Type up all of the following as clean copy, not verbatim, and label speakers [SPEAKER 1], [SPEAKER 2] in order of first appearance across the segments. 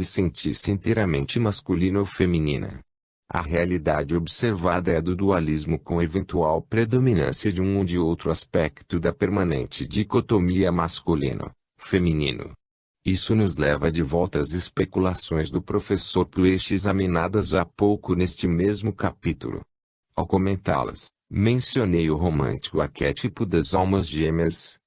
[SPEAKER 1] e sentir-se inteiramente masculino ou feminina. A realidade observada é do dualismo com eventual predominância de um ou de outro aspecto da permanente dicotomia masculino-feminino. Isso nos leva de volta às especulações do professor Pruett examinadas há pouco neste mesmo capítulo. Ao comentá-las, mencionei o romântico arquétipo das almas gêmeas,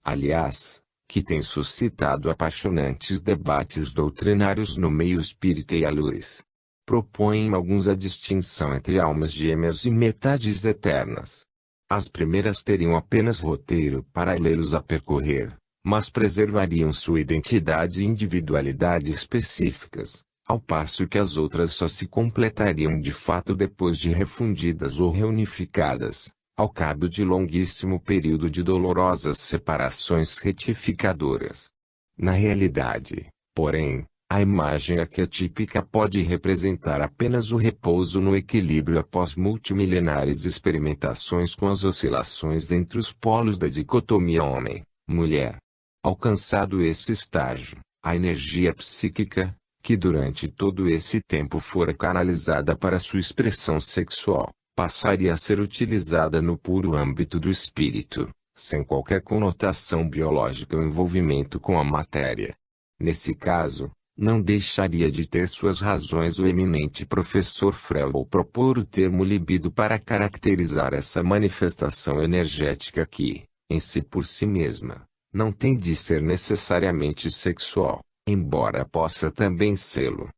[SPEAKER 1] aliás, que tem suscitado apaixonantes debates doutrinários no meio espírita e alures. Propõem alguns a distinção entre almas gêmeas e metades eternas. As primeiras teriam apenas roteiro paralelos a percorrer, mas preservariam sua identidade e individualidade específicas, ao passo que as outras só se completariam de fato depois de refundidas ou reunificadas, ao cabo de longuíssimo período de dolorosas separações retificadoras. Na realidade, porém, a imagem arquetípica pode representar apenas o repouso no equilíbrio após multimilenares experimentações com as oscilações entre os polos da dicotomia homem-mulher. Alcançado esse estágio, a energia psíquica, que durante todo esse tempo fora canalizada para sua expressão sexual, passaria a ser utilizada no puro âmbito do espírito, sem qualquer conotação biológica ou envolvimento com a matéria. Nesse caso, não deixaria de ter suas razões o eminente professor Freud ao propor o termo libido para caracterizar essa manifestação energética que, em si por si mesma, não tem de ser necessariamente sexual, embora possa também sê-lo.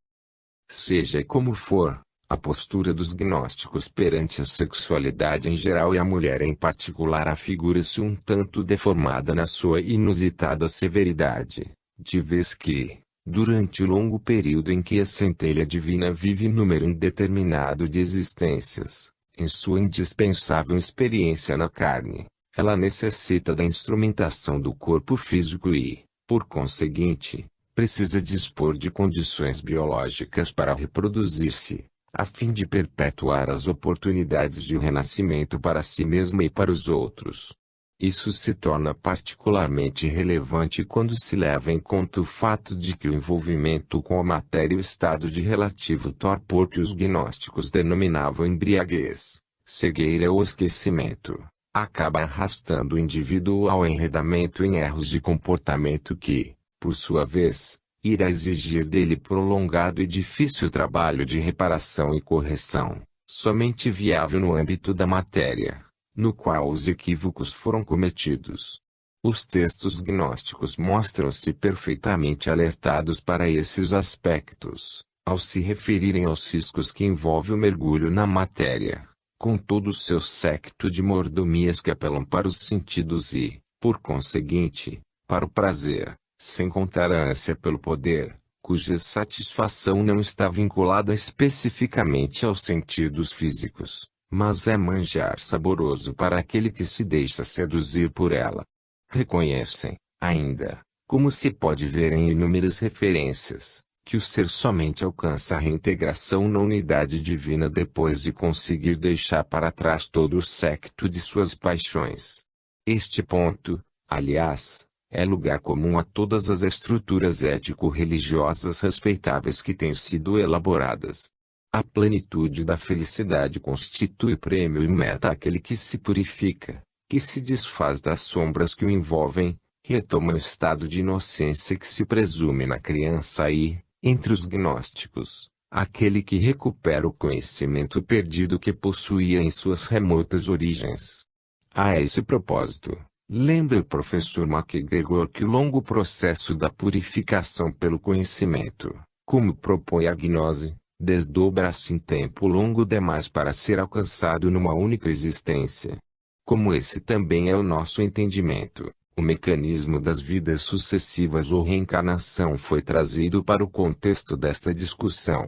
[SPEAKER 1] Seja como for, a postura dos gnósticos perante a sexualidade em geral e a mulher em particular afigura-se um tanto deformada na sua inusitada severidade, de vez que, durante o longo período em que a centelha divina vive número indeterminado de existências, em sua indispensável experiência na carne, ela necessita da instrumentação do corpo físico e, por conseguinte, precisa dispor de condições biológicas para reproduzir-se, a fim de perpetuar as oportunidades de renascimento para si mesma e para os outros. Isso se torna particularmente relevante quando se leva em conta o fato de que o envolvimento com a matéria e o estado de relativo torpor que os gnósticos denominavam embriaguez, cegueira ou esquecimento, acaba arrastando o indivíduo ao enredamento em erros de comportamento que, por sua vez, irá exigir dele prolongado e difícil trabalho de reparação e correção, somente viável no âmbito da matéria, no qual os equívocos foram cometidos. Os textos gnósticos mostram-se perfeitamente alertados para esses aspectos, ao se referirem aos riscos que envolve o mergulho na matéria, com todo o seu séquito de mordomias que apelam para os sentidos e, por conseguinte, para o prazer, sem contar a ânsia pelo poder, cuja satisfação não está vinculada especificamente aos sentidos físicos, mas é manjar saboroso para aquele que se deixa seduzir por ela. Reconhecem, ainda, como se pode ver em inúmeras referências, que o ser somente alcança a reintegração na unidade divina depois de conseguir deixar para trás todo o séquito de suas paixões. Este ponto, aliás, é lugar comum a todas as estruturas ético-religiosas respeitáveis que têm sido elaboradas. A plenitude da felicidade constitui prêmio e meta àquele que se purifica, que se desfaz das sombras que o envolvem, retoma o estado de inocência que se presume na criança e, entre os gnósticos, aquele que recupera o conhecimento perdido que possuía em suas remotas origens. A esse propósito, lembra o professor MacGregor que o longo processo da purificação pelo conhecimento, como propõe a gnose, desdobra-se em tempo longo demais para ser alcançado numa única existência. Como esse também é o nosso entendimento, o mecanismo das vidas sucessivas ou reencarnação foi trazido para o contexto desta discussão.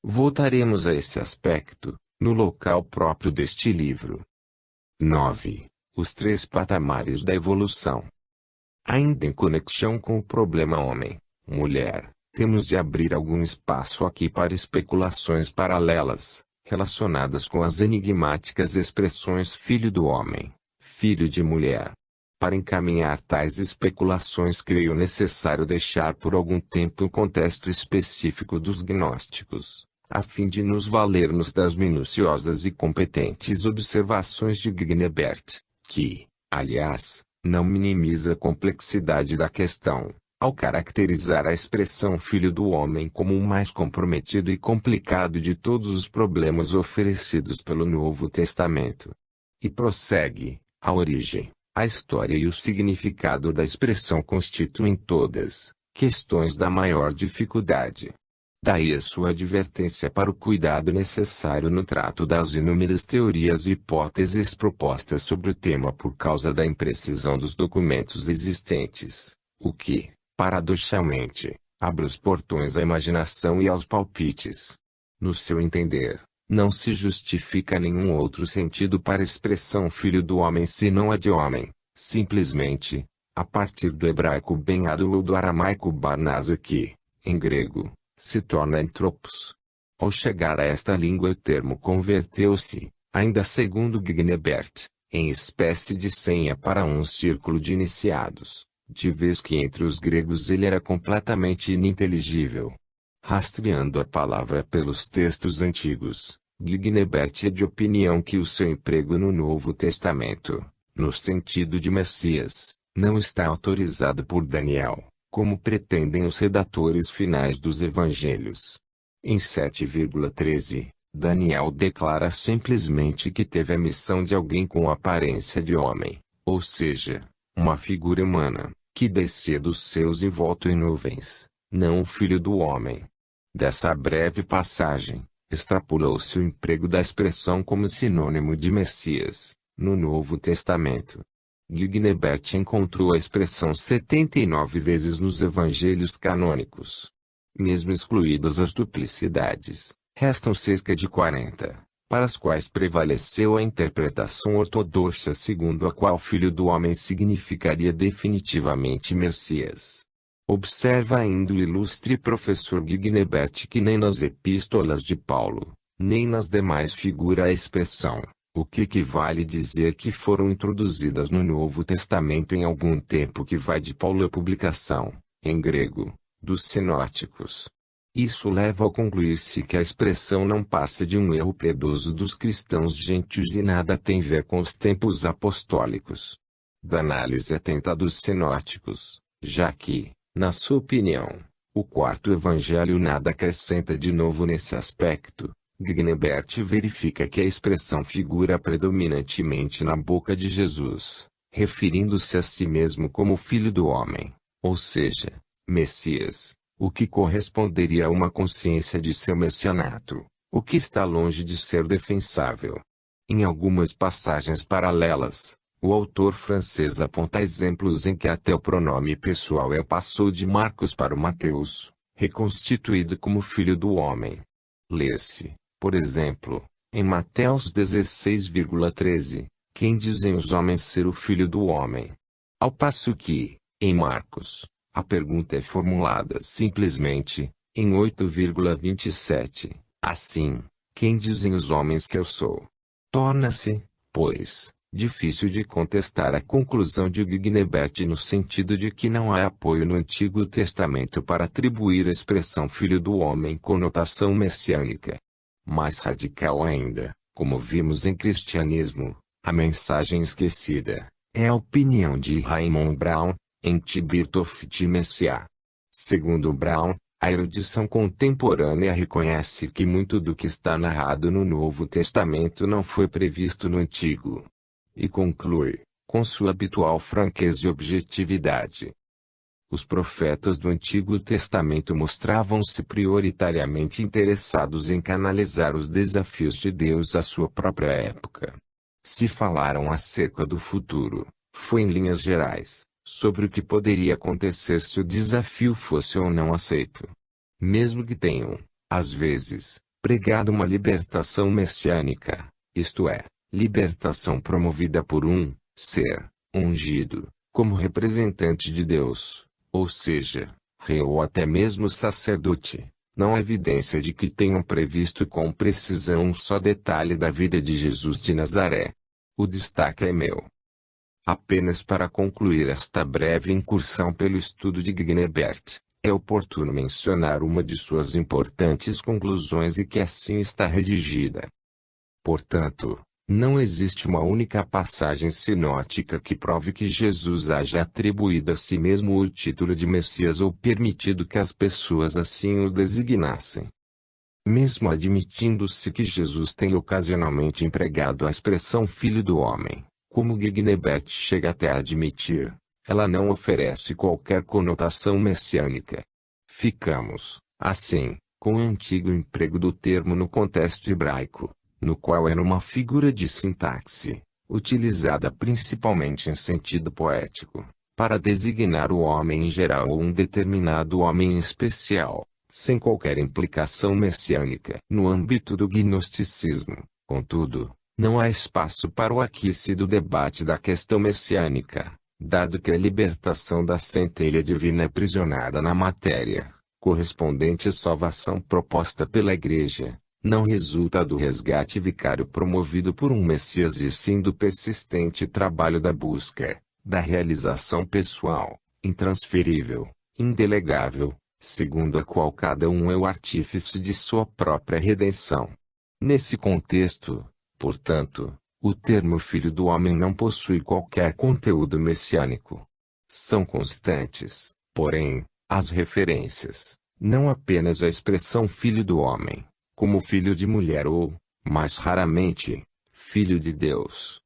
[SPEAKER 1] Voltaremos a esse aspecto, no local próprio deste livro. 9. Os três patamares da evolução. Ainda em conexão com o problema homem-mulher, temos de abrir algum espaço aqui para especulações paralelas, relacionadas com as enigmáticas expressões filho do homem, filho de mulher. Para encaminhar tais especulações, creio necessário deixar por algum tempo o contexto específico dos gnósticos, a fim de nos valermos das minuciosas e competentes observações de Gnebert, que, aliás, não minimiza a complexidade da questão, ao caracterizar a expressão Filho do Homem como o mais comprometido e complicado de todos os problemas oferecidos pelo Novo Testamento. E prossegue: a origem, a história e o significado da expressão constituem todas questões da maior dificuldade. Daí a sua advertência para o cuidado necessário no trato das inúmeras teorias e hipóteses propostas sobre o tema por causa da imprecisão dos documentos existentes, o que, paradoxalmente, abre os portões à imaginação e aos palpites. No seu entender, não se justifica nenhum outro sentido para a expressão Filho do Homem senão a de homem, simplesmente, a partir do hebraico ben-ado ou do aramaico barnasa que, em grego, se torna anthropos. Ao chegar a esta língua o termo converteu-se, ainda segundo Gnebert, em espécie de senha para um círculo de iniciados, de vez que entre os gregos ele era completamente ininteligível. Rastreando a palavra pelos textos antigos, Gnebert é de opinião que o seu emprego no Novo Testamento, no sentido de Messias, não está autorizado por Daniel, como pretendem os redatores finais dos evangelhos. Em 7,13, Daniel declara simplesmente que teve a missão de alguém com aparência de homem, ou seja, uma figura humana, que descia dos céus envolto em nuvens, não o Filho do Homem. Dessa breve passagem, extrapolou-se o emprego da expressão como sinônimo de Messias, no Novo Testamento. Gnebert encontrou a expressão 79 vezes nos evangelhos canônicos. Mesmo excluídas as duplicidades, restam cerca de 40, para as quais prevaleceu a interpretação ortodoxa segundo a qual Filho do Homem significaria definitivamente Messias. Observa ainda o ilustre professor Gnebert que nem nas epístolas de Paulo, nem nas demais figura a expressão, o que equivale dizer que foram introduzidas no Novo Testamento em algum tempo que vai de Paulo à publicação, em grego, dos sinóticos. Isso leva a concluir-se que a expressão não passa de um erro piedoso dos cristãos gentios e nada tem a ver com os tempos apostólicos. Da análise atenta dos sinóticos, já que, na sua opinião, o quarto evangelho nada acrescenta de novo nesse aspecto, Gnebert verifica que a expressão figura predominantemente na boca de Jesus, referindo-se a si mesmo como Filho do Homem, ou seja, Messias, o que corresponderia a uma consciência de seu messianato, o que está longe de ser defensável. Em algumas passagens paralelas, o autor francês aponta exemplos em que até o pronome pessoal passou de Marcos para o Mateus, reconstituído como Filho do Homem. Lê-se, por exemplo, em Mateus 16,13, quem dizem os homens ser o Filho do Homem? Ao passo que, em Marcos, a pergunta é formulada simplesmente, em 8,27, assim, quem dizem os homens que eu sou? Torna-se, pois, difícil de contestar a conclusão de Gnebert no sentido de que não há apoio no Antigo Testamento para atribuir a expressão Filho do Homem conotação messiânica. Mais radical ainda, como vimos em Cristianismo, a mensagem esquecida, é a opinião de Raymond Brown, em Tibit of the Messiah. Segundo Brown, a erudição contemporânea reconhece que muito do que está narrado no Novo Testamento não foi previsto no Antigo. E conclui, com sua habitual franqueza e objetividade: os profetas do Antigo Testamento mostravam-se prioritariamente interessados em canalizar os desafios de Deus à sua própria época. Se falaram acerca do futuro, foi em linhas gerais, sobre o que poderia acontecer se o desafio fosse ou não aceito. Mesmo que tenham, às vezes, pregado uma libertação messiânica, isto é, libertação promovida por um ser ungido, como representante de Deus, ou seja, rei ou até mesmo sacerdote, não há evidência de que tenham previsto com precisão um só detalhe da vida de Jesus de Nazaré. O destaque é meu. Apenas para concluir esta breve incursão pelo estudo de Gnebert, é oportuno mencionar uma de suas importantes conclusões e que assim está redigida. Portanto, não existe uma única passagem sinótica que prove que Jesus haja atribuído a si mesmo o título de Messias ou permitido que as pessoas assim o designassem. Mesmo admitindo-se que Jesus tenha ocasionalmente empregado a expressão Filho do Homem, como Gnebert chega até a admitir, ela não oferece qualquer conotação messiânica. Ficamos, assim, com o antigo emprego do termo no contexto hebraico, no qual era uma figura de sintaxe, utilizada principalmente em sentido poético, para designar o homem em geral ou um determinado homem em especial, sem qualquer implicação messiânica. No âmbito do gnosticismo, contudo, não há espaço para o aquecido debate da questão messiânica, dado que a libertação da centelha divina aprisionada na matéria, correspondente à salvação proposta pela Igreja, não resulta do resgate vicário promovido por um Messias e sim do persistente trabalho da busca, da realização pessoal, intransferível, indelegável, segundo a qual cada um é o artífice de sua própria redenção. Nesse contexto, portanto, o termo Filho do Homem não possui qualquer conteúdo messiânico. São constantes, porém, as referências, não apenas à expressão Filho do Homem, como filho de mulher ou, mais raramente, Filho de Deus.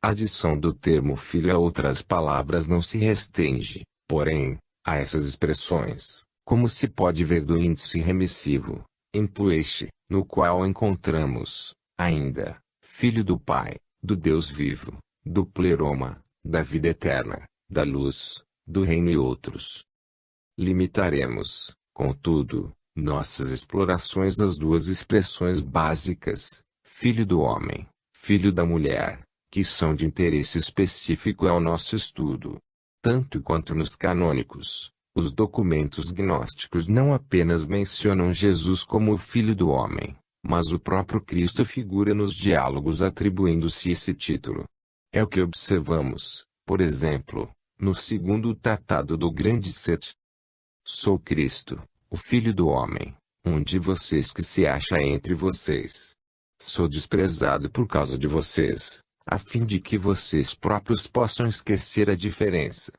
[SPEAKER 1] A adição do termo filho a outras palavras não se restringe, porém, a essas expressões, como se pode ver do índice remissivo, Empueche, no qual encontramos, ainda, Filho do Pai, do Deus vivo, do Pleroma, da vida eterna, da luz, do reino e outros. Limitaremos, contudo, nossas explorações às duas expressões básicas, Filho do Homem, Filho da Mulher, que são de interesse específico ao nosso estudo. Tanto quanto nos canônicos, os documentos gnósticos não apenas mencionam Jesus como o Filho do Homem, mas o próprio Cristo figura nos diálogos atribuindo-se esse título. É o que observamos, por exemplo, no segundo tratado do Grande Set. Sou Cristo, o Filho do Homem, um de vocês que se acha entre vocês. Sou desprezado por causa de vocês, a fim de que vocês próprios possam esquecer a diferença.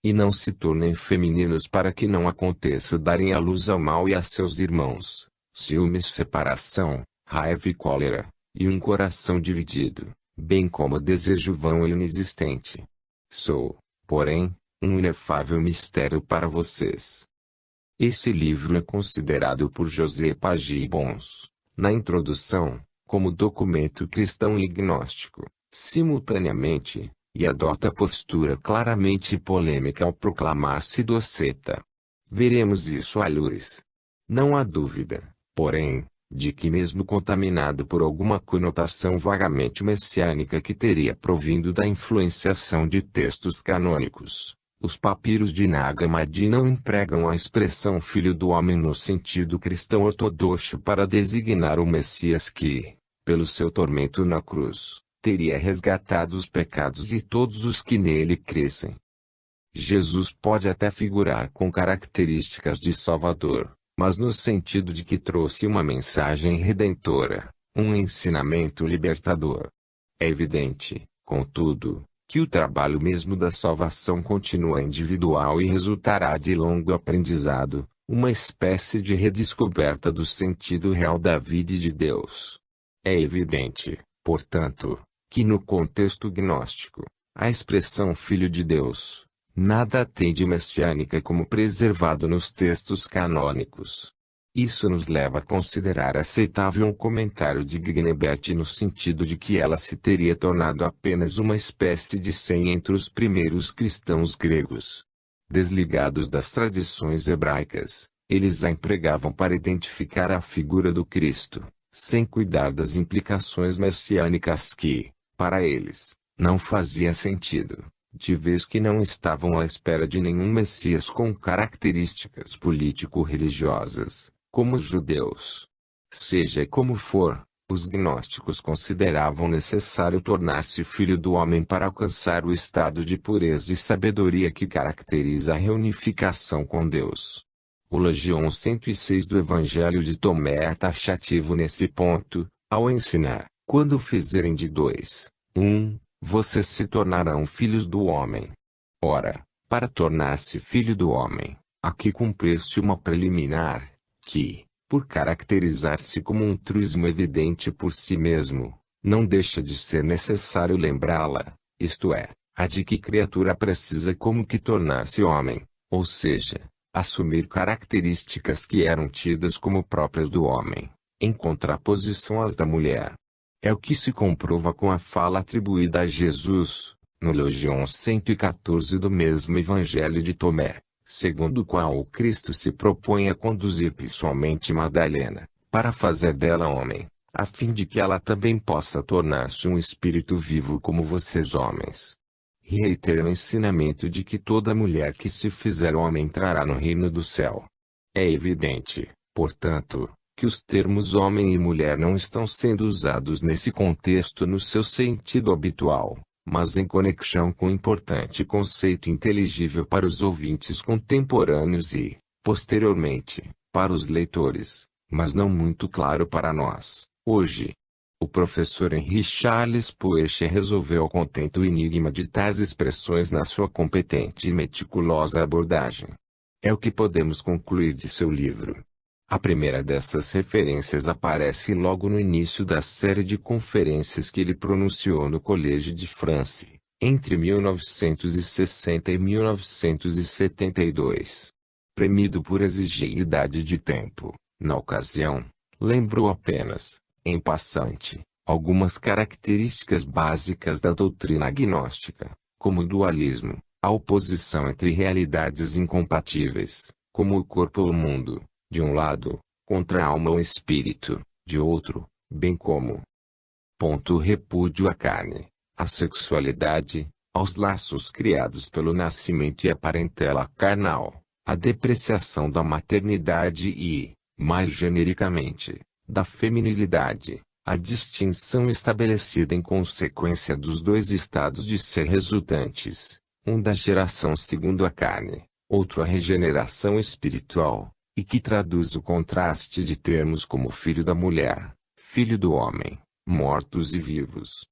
[SPEAKER 1] E não se tornem femininos para que não aconteça darem à luz ao mal e a seus irmãos, ciúmes, separação, raiva e cólera, e um coração dividido, bem como desejo vão e inexistente. Sou, porém, um inefável mistério para vocês. Esse livro é considerado por José Pagibons, na introdução, como documento cristão e gnóstico, simultaneamente, e adota postura claramente polêmica ao proclamar-se doceta. Veremos isso a lures. Não há dúvida, porém, de que mesmo contaminado por alguma conotação vagamente messiânica que teria provindo da influenciação de textos canônicos, os papiros de Nag Hammadi não empregam a expressão Filho do Homem no sentido cristão ortodoxo para designar o Messias que, pelo seu tormento na cruz, teria resgatado os pecados de todos os que nele crescem. Jesus pode até figurar com características de Salvador, mas no sentido de que trouxe uma mensagem redentora, um ensinamento libertador. É evidente, contudo, que o trabalho mesmo da salvação continua individual e resultará de longo aprendizado, uma espécie de redescoberta do sentido real da vida e de Deus. É evidente, portanto, que no contexto gnóstico, a expressão Filho de Deus, nada tem de messiânica como preservado nos textos canônicos. Isso nos leva a considerar aceitável um comentário de Gnebert no sentido de que ela se teria tornado apenas uma espécie de senha entre os primeiros cristãos gregos. Desligados das tradições hebraicas, eles a empregavam para identificar a figura do Cristo, sem cuidar das implicações messiânicas que, para eles, não fazia sentido, de vez que não estavam à espera de nenhum Messias com características político-religiosas, como os judeus. Seja como for, Os gnósticos consideravam necessário tornar-se filho do homem para alcançar o estado de pureza e sabedoria que caracteriza a reunificação com Deus. O Legião 106 do Evangelho de Tomé é taxativo nesse ponto, ao ensinar: quando fizerem de dois, vocês se tornarão filhos do homem. Ora, para tornar-se filho do homem, aqui cumprir-se uma preliminar, que, por caracterizar-se como um truísmo evidente por si mesmo, não deixa de ser necessário lembrá-la, isto é, a de que criatura precisa como que tornar-se homem, ou seja, assumir características que eram tidas como próprias do homem, em contraposição às da mulher. É o que se comprova com a fala atribuída a Jesus, no Legião 114 do mesmo Evangelho de Tomé, segundo o qual o Cristo se propõe a conduzir pessoalmente Madalena, para fazer dela homem, a fim de que ela também possa tornar-se um espírito vivo como vocês homens. Reitera o ensinamento de que toda mulher que se fizer homem entrará no reino do céu. É evidente, portanto, que os termos homem e mulher não estão sendo usados nesse contexto no seu sentido habitual, mas em conexão com um importante conceito inteligível para os ouvintes contemporâneos e, posteriormente, para os leitores, mas não muito claro para nós, hoje. O professor Henri Charles Poeche resolveu ao contento o enigma de tais expressões na sua competente e meticulosa abordagem. É o que podemos concluir de seu livro. A primeira dessas referências aparece logo no início da série de conferências que ele pronunciou no Collège de France, entre 1960 e 1972. Premido por exiguidade de tempo, na ocasião, lembrou apenas, em passante, algumas características básicas da doutrina gnóstica, como o dualismo, a oposição entre realidades incompatíveis, como o corpo ou o mundo, de um lado, contra a alma ou espírito, de outro, bem como repúdio à carne, à sexualidade, aos laços criados pelo nascimento e a parentela carnal, a depreciação da maternidade e, mais genericamente, da feminilidade, a distinção estabelecida em consequência dos dois estados de ser resultantes, um da geração segundo a carne, outro a regeneração espiritual, e que traduz o contraste de termos como filho da mulher, filho do homem, mortos e vivos.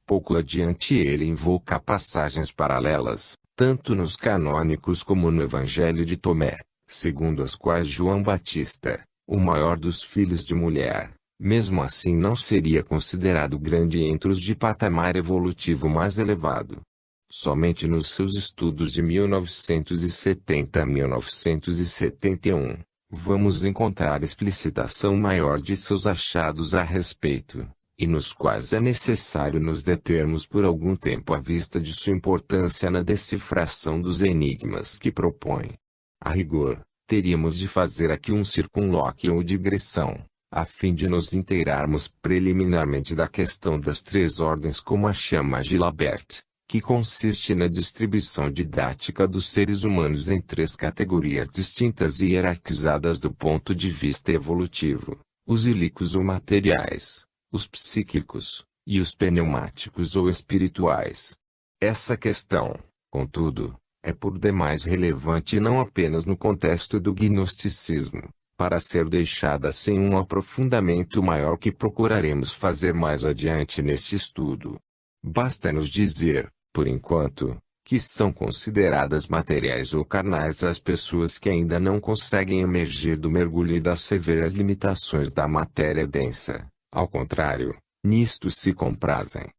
[SPEAKER 1] Pouco adiante ele invoca passagens paralelas, tanto nos canônicos como no Evangelho de Tomé, segundo as quais João Batista, o maior dos filhos de mulher, mesmo assim não seria considerado grande entre os de patamar evolutivo mais elevado. Somente nos seus estudos de 1970 a 1971, vamos encontrar explicitação maior de seus achados a respeito, e nos quais é necessário nos determos por algum tempo à vista de sua importância na decifração dos enigmas que propõe. A rigor, teríamos de fazer aqui um circunlóquio ou digressão, a fim de nos inteirarmos preliminarmente da questão das três ordens como a chama Gilabert, que consiste na distribuição didática dos seres humanos em três categorias distintas e hierarquizadas do ponto de vista evolutivo: os ilíquicos ou materiais, os psíquicos, e os pneumáticos ou espirituais. Essa questão, contudo, é por demais relevante não apenas no contexto do gnosticismo, para ser deixada sem um aprofundamento maior que procuraremos fazer mais adiante nesse estudo. Basta-nos dizer, por enquanto, que são consideradas materiais ou carnais as pessoas que ainda não conseguem emergir do mergulho e das severas limitações da matéria densa. Ao contrário, nisto se comprazem.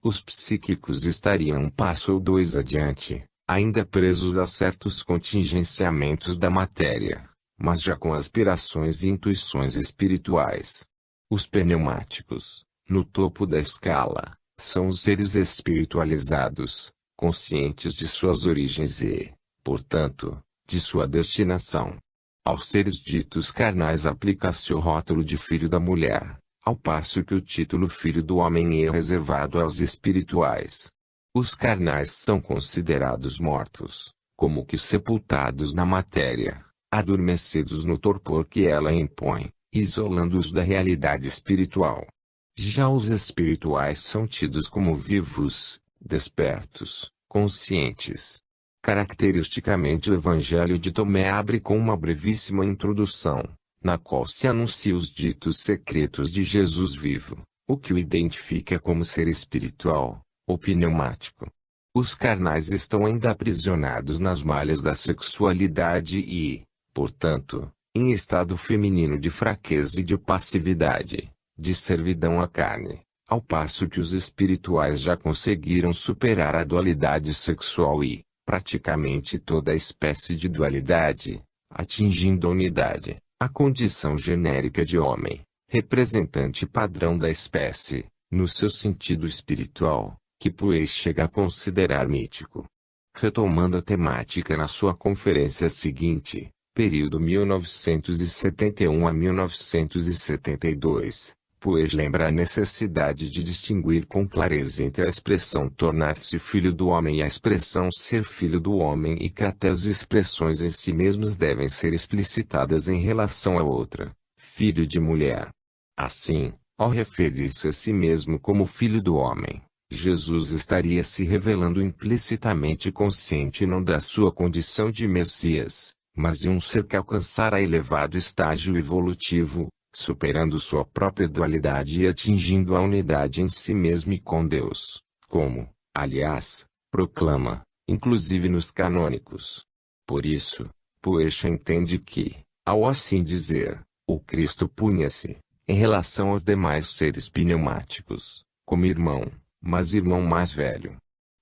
[SPEAKER 1] Os psíquicos estariam um passo ou dois adiante, ainda presos a certos contingenciamentos da matéria, mas já com aspirações e intuições espirituais. Os pneumáticos, no topo da escala, são os seres espiritualizados, conscientes de suas origens e, portanto, de sua destinação. Aos seres ditos carnais aplica-se o rótulo de filho da mulher, ao passo que o título filho do homem é reservado aos espirituais. Os carnais são considerados mortos, como que sepultados na matéria, adormecidos no torpor que ela impõe, isolando-os da realidade espiritual. Já os espirituais são tidos como vivos, despertos, conscientes. Caracteristicamente o Evangelho de Tomé abre com uma brevíssima introdução, na qual se anuncia os ditos secretos de Jesus vivo, o que o identifica como ser espiritual, ou pneumático. Os carnais estão ainda aprisionados nas malhas da sexualidade e, portanto, em estado feminino de fraqueza e de passividade, de servidão à carne, ao passo que os espirituais já conseguiram superar a dualidade sexual e, praticamente toda a espécie de dualidade, atingindo a unidade, a condição genérica de homem, representante padrão da espécie, no seu sentido espiritual, que Puech chega a considerar mítico. Retomando a temática na sua conferência seguinte, período 1971 a 1972, Puech lembra a necessidade de distinguir com clareza entre a expressão tornar-se filho do homem e a expressão ser filho do homem e que até as expressões em si mesmas devem ser explicitadas em relação à outra, filho de mulher. Assim, ao referir-se a si mesmo como filho do homem, Jesus estaria se revelando implicitamente consciente não da sua condição de Messias, mas de um ser que alcançara elevado estágio evolutivo, superando sua própria dualidade e atingindo a unidade em si mesmo e com Deus, como, aliás, proclama, inclusive nos canônicos. Por isso, Puech entende que, ao assim dizer, o Cristo punha-se, em relação aos demais seres pneumáticos, como irmão, mas irmão mais velho.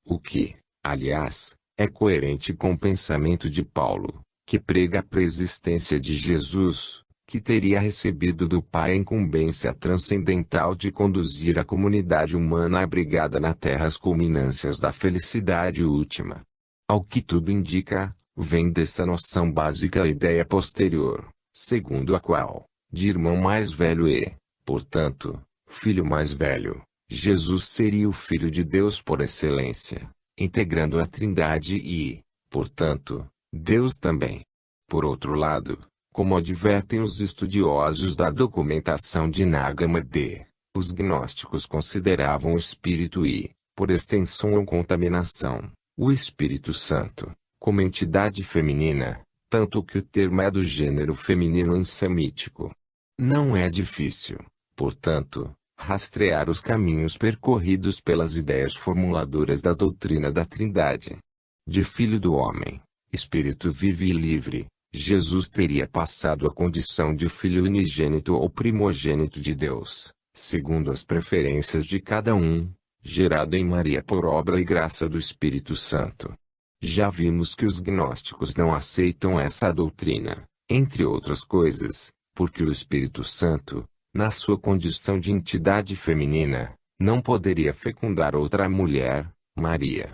[SPEAKER 1] O que, aliás, é coerente com o pensamento de Paulo, que prega a preexistência de Jesus, que teria recebido do Pai a incumbência transcendental de conduzir a comunidade humana abrigada na terra às culminâncias da felicidade última. Ao que tudo indica, vem dessa noção básica a ideia posterior, segundo a qual, de irmão mais velho e, portanto, filho mais velho, Jesus seria o Filho de Deus por excelência, integrando a Trindade e, portanto, Deus também. Por outro lado, como advertem os estudiosos da documentação de Nag Hammadi, os gnósticos consideravam o Espírito e, por extensão ou contaminação, o Espírito Santo, como entidade feminina, tanto que o termo é do gênero feminino em semítico. Não é difícil, portanto, rastrear os caminhos percorridos pelas ideias formuladoras da doutrina da Trindade. De Filho do Homem, Espírito vivo e livre, Jesus teria passado a condição de Filho unigênito ou primogênito de Deus, segundo as preferências de cada um, gerado em Maria por obra e graça do Espírito Santo. Já vimos que os gnósticos não aceitam essa doutrina, entre outras coisas, porque o Espírito Santo, na sua condição de entidade feminina, não poderia fecundar outra mulher, Maria.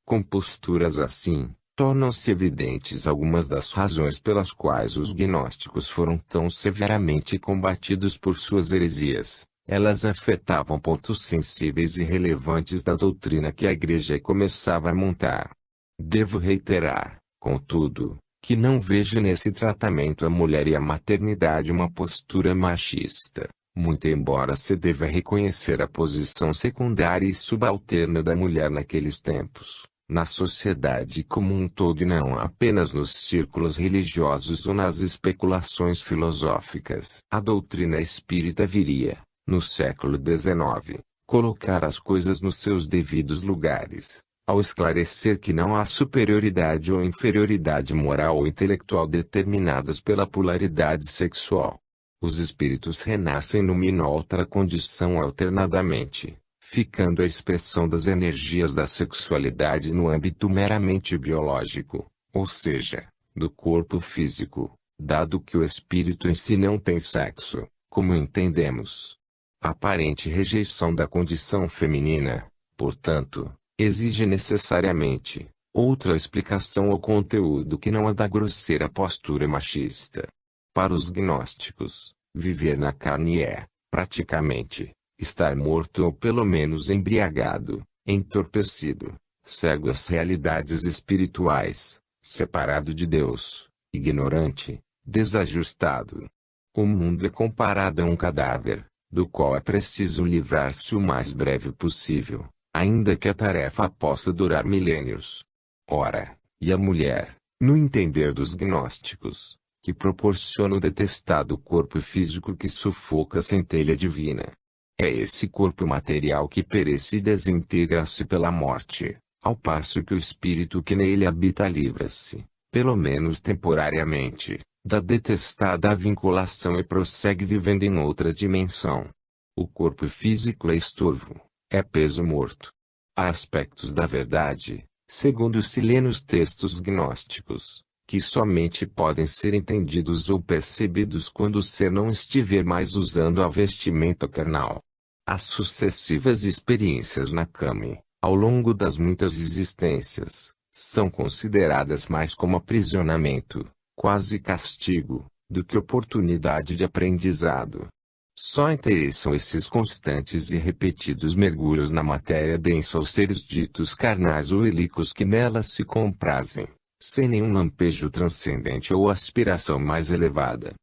[SPEAKER 1] Com posturas assim, tornam-se evidentes algumas das razões pelas quais os gnósticos foram tão severamente combatidos por suas heresias. Elas afetavam pontos sensíveis e relevantes da doutrina que a Igreja começava a montar. Devo reiterar, contudo, que não vejo nesse tratamento a mulher e a maternidade uma postura machista, muito embora se deva reconhecer a posição secundária e subalterna da mulher naqueles tempos, na sociedade como um todo e não apenas nos círculos religiosos ou nas especulações filosóficas. A doutrina espírita viria, no século XIX, colocar as coisas nos seus devidos lugares, ao esclarecer que não há superioridade ou inferioridade moral ou intelectual determinadas pela polaridade sexual. Os espíritos renascem numa e outra condição alternadamente, ficando a expressão das energias da sexualidade no âmbito meramente biológico, ou seja, do corpo físico, dado que o espírito em si não tem sexo, como entendemos. A aparente rejeição da condição feminina, portanto, exige necessariamente outra explicação ao conteúdo que não a da grosseira postura machista. Para os gnósticos, viver na carne é, praticamente, estar morto ou pelo menos embriagado, entorpecido, cego às realidades espirituais, separado de Deus, ignorante, desajustado. O mundo é comparado a um cadáver, do qual é preciso livrar-se o mais breve possível, ainda que a tarefa possa durar milênios. Ora, e a mulher, no entender dos gnósticos, que proporciona o detestado corpo físico que sufoca a centelha divina? É esse corpo material que perece e desintegra-se pela morte, ao passo que o espírito que nele habita livra-se, pelo menos temporariamente, da detestada vinculação e prossegue vivendo em outra dimensão. O corpo físico é estorvo, é peso morto. Há aspectos da verdade, segundo se lê nos textos gnósticos, que somente podem ser entendidos ou percebidos quando o ser não estiver mais usando a vestimenta carnal. As sucessivas experiências na Kami, ao longo das muitas existências, são consideradas mais como aprisionamento, quase castigo, do que oportunidade de aprendizado. Só interessam esses constantes e repetidos mergulhos na matéria densa aos seres ditos carnais ou ilíquos que nela se comprazem, sem nenhum lampejo transcendente ou aspiração mais elevada.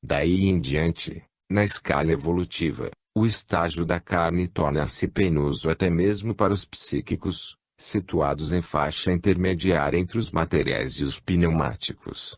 [SPEAKER 1] Daí em diante, na escala evolutiva, o estágio da carne torna-se penoso até mesmo para os psíquicos, situados em faixa intermediária entre os materiais e os pneumáticos.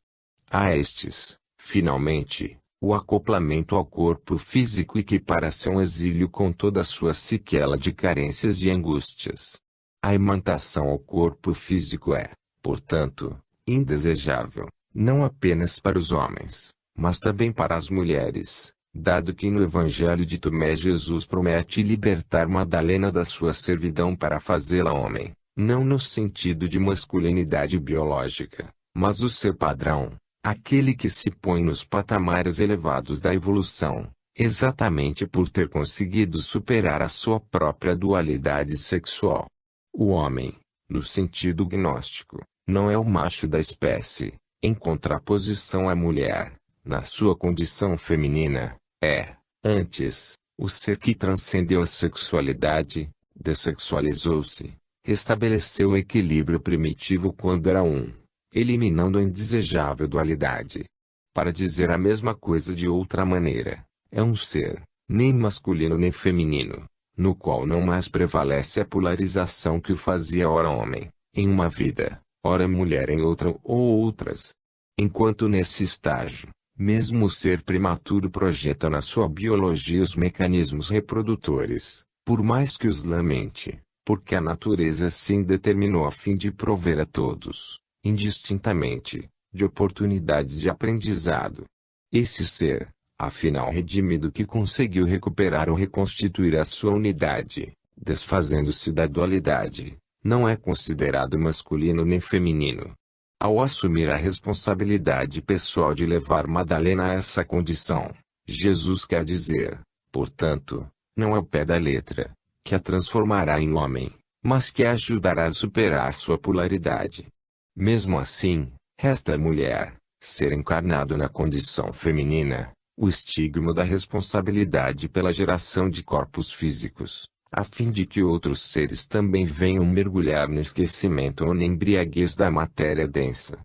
[SPEAKER 1] A estes, finalmente, o acoplamento ao corpo físico equipara-se a um exílio com toda a sua sequela de carências e angústias. A imantação ao corpo físico é, portanto, indesejável, não apenas para os homens, mas também para as mulheres, dado que no Evangelho de Tomé Jesus promete libertar Madalena da sua servidão para fazê-la homem, não no sentido de masculinidade biológica, mas o ser padrão, aquele que se põe nos patamares elevados da evolução, exatamente por ter conseguido superar a sua própria dualidade sexual. O homem, no sentido gnóstico, não é o macho da espécie, em contraposição à mulher, na sua condição feminina, é, antes, o ser que transcendeu a sexualidade, dessexualizou-se, restabeleceu o equilíbrio primitivo quando era um, eliminando a indesejável dualidade. Para dizer a mesma coisa de outra maneira, é um ser, nem masculino nem feminino, no qual não mais prevalece a polarização que o fazia ora homem, em uma vida, ora mulher em outra ou outras. Enquanto nesse estágio, mesmo o ser prematuro projeta na sua biologia os mecanismos reprodutores, por mais que os lamente, porque a natureza assim determinou a fim de prover a todos, indistintamente, de oportunidade de aprendizado. Esse ser, afinal redimido que conseguiu recuperar ou reconstituir a sua unidade, desfazendo-se da dualidade, não é considerado masculino nem feminino. Ao assumir a responsabilidade pessoal de levar Madalena a essa condição, Jesus quer dizer, portanto, não é o pé da letra, que a transformará em homem, mas que a ajudará a superar sua polaridade. Mesmo assim, resta à mulher, ser encarnado na condição feminina, o estigma da responsabilidade pela geração de corpos físicos, a fim de que outros seres também venham mergulhar no esquecimento ou na embriaguez da matéria densa.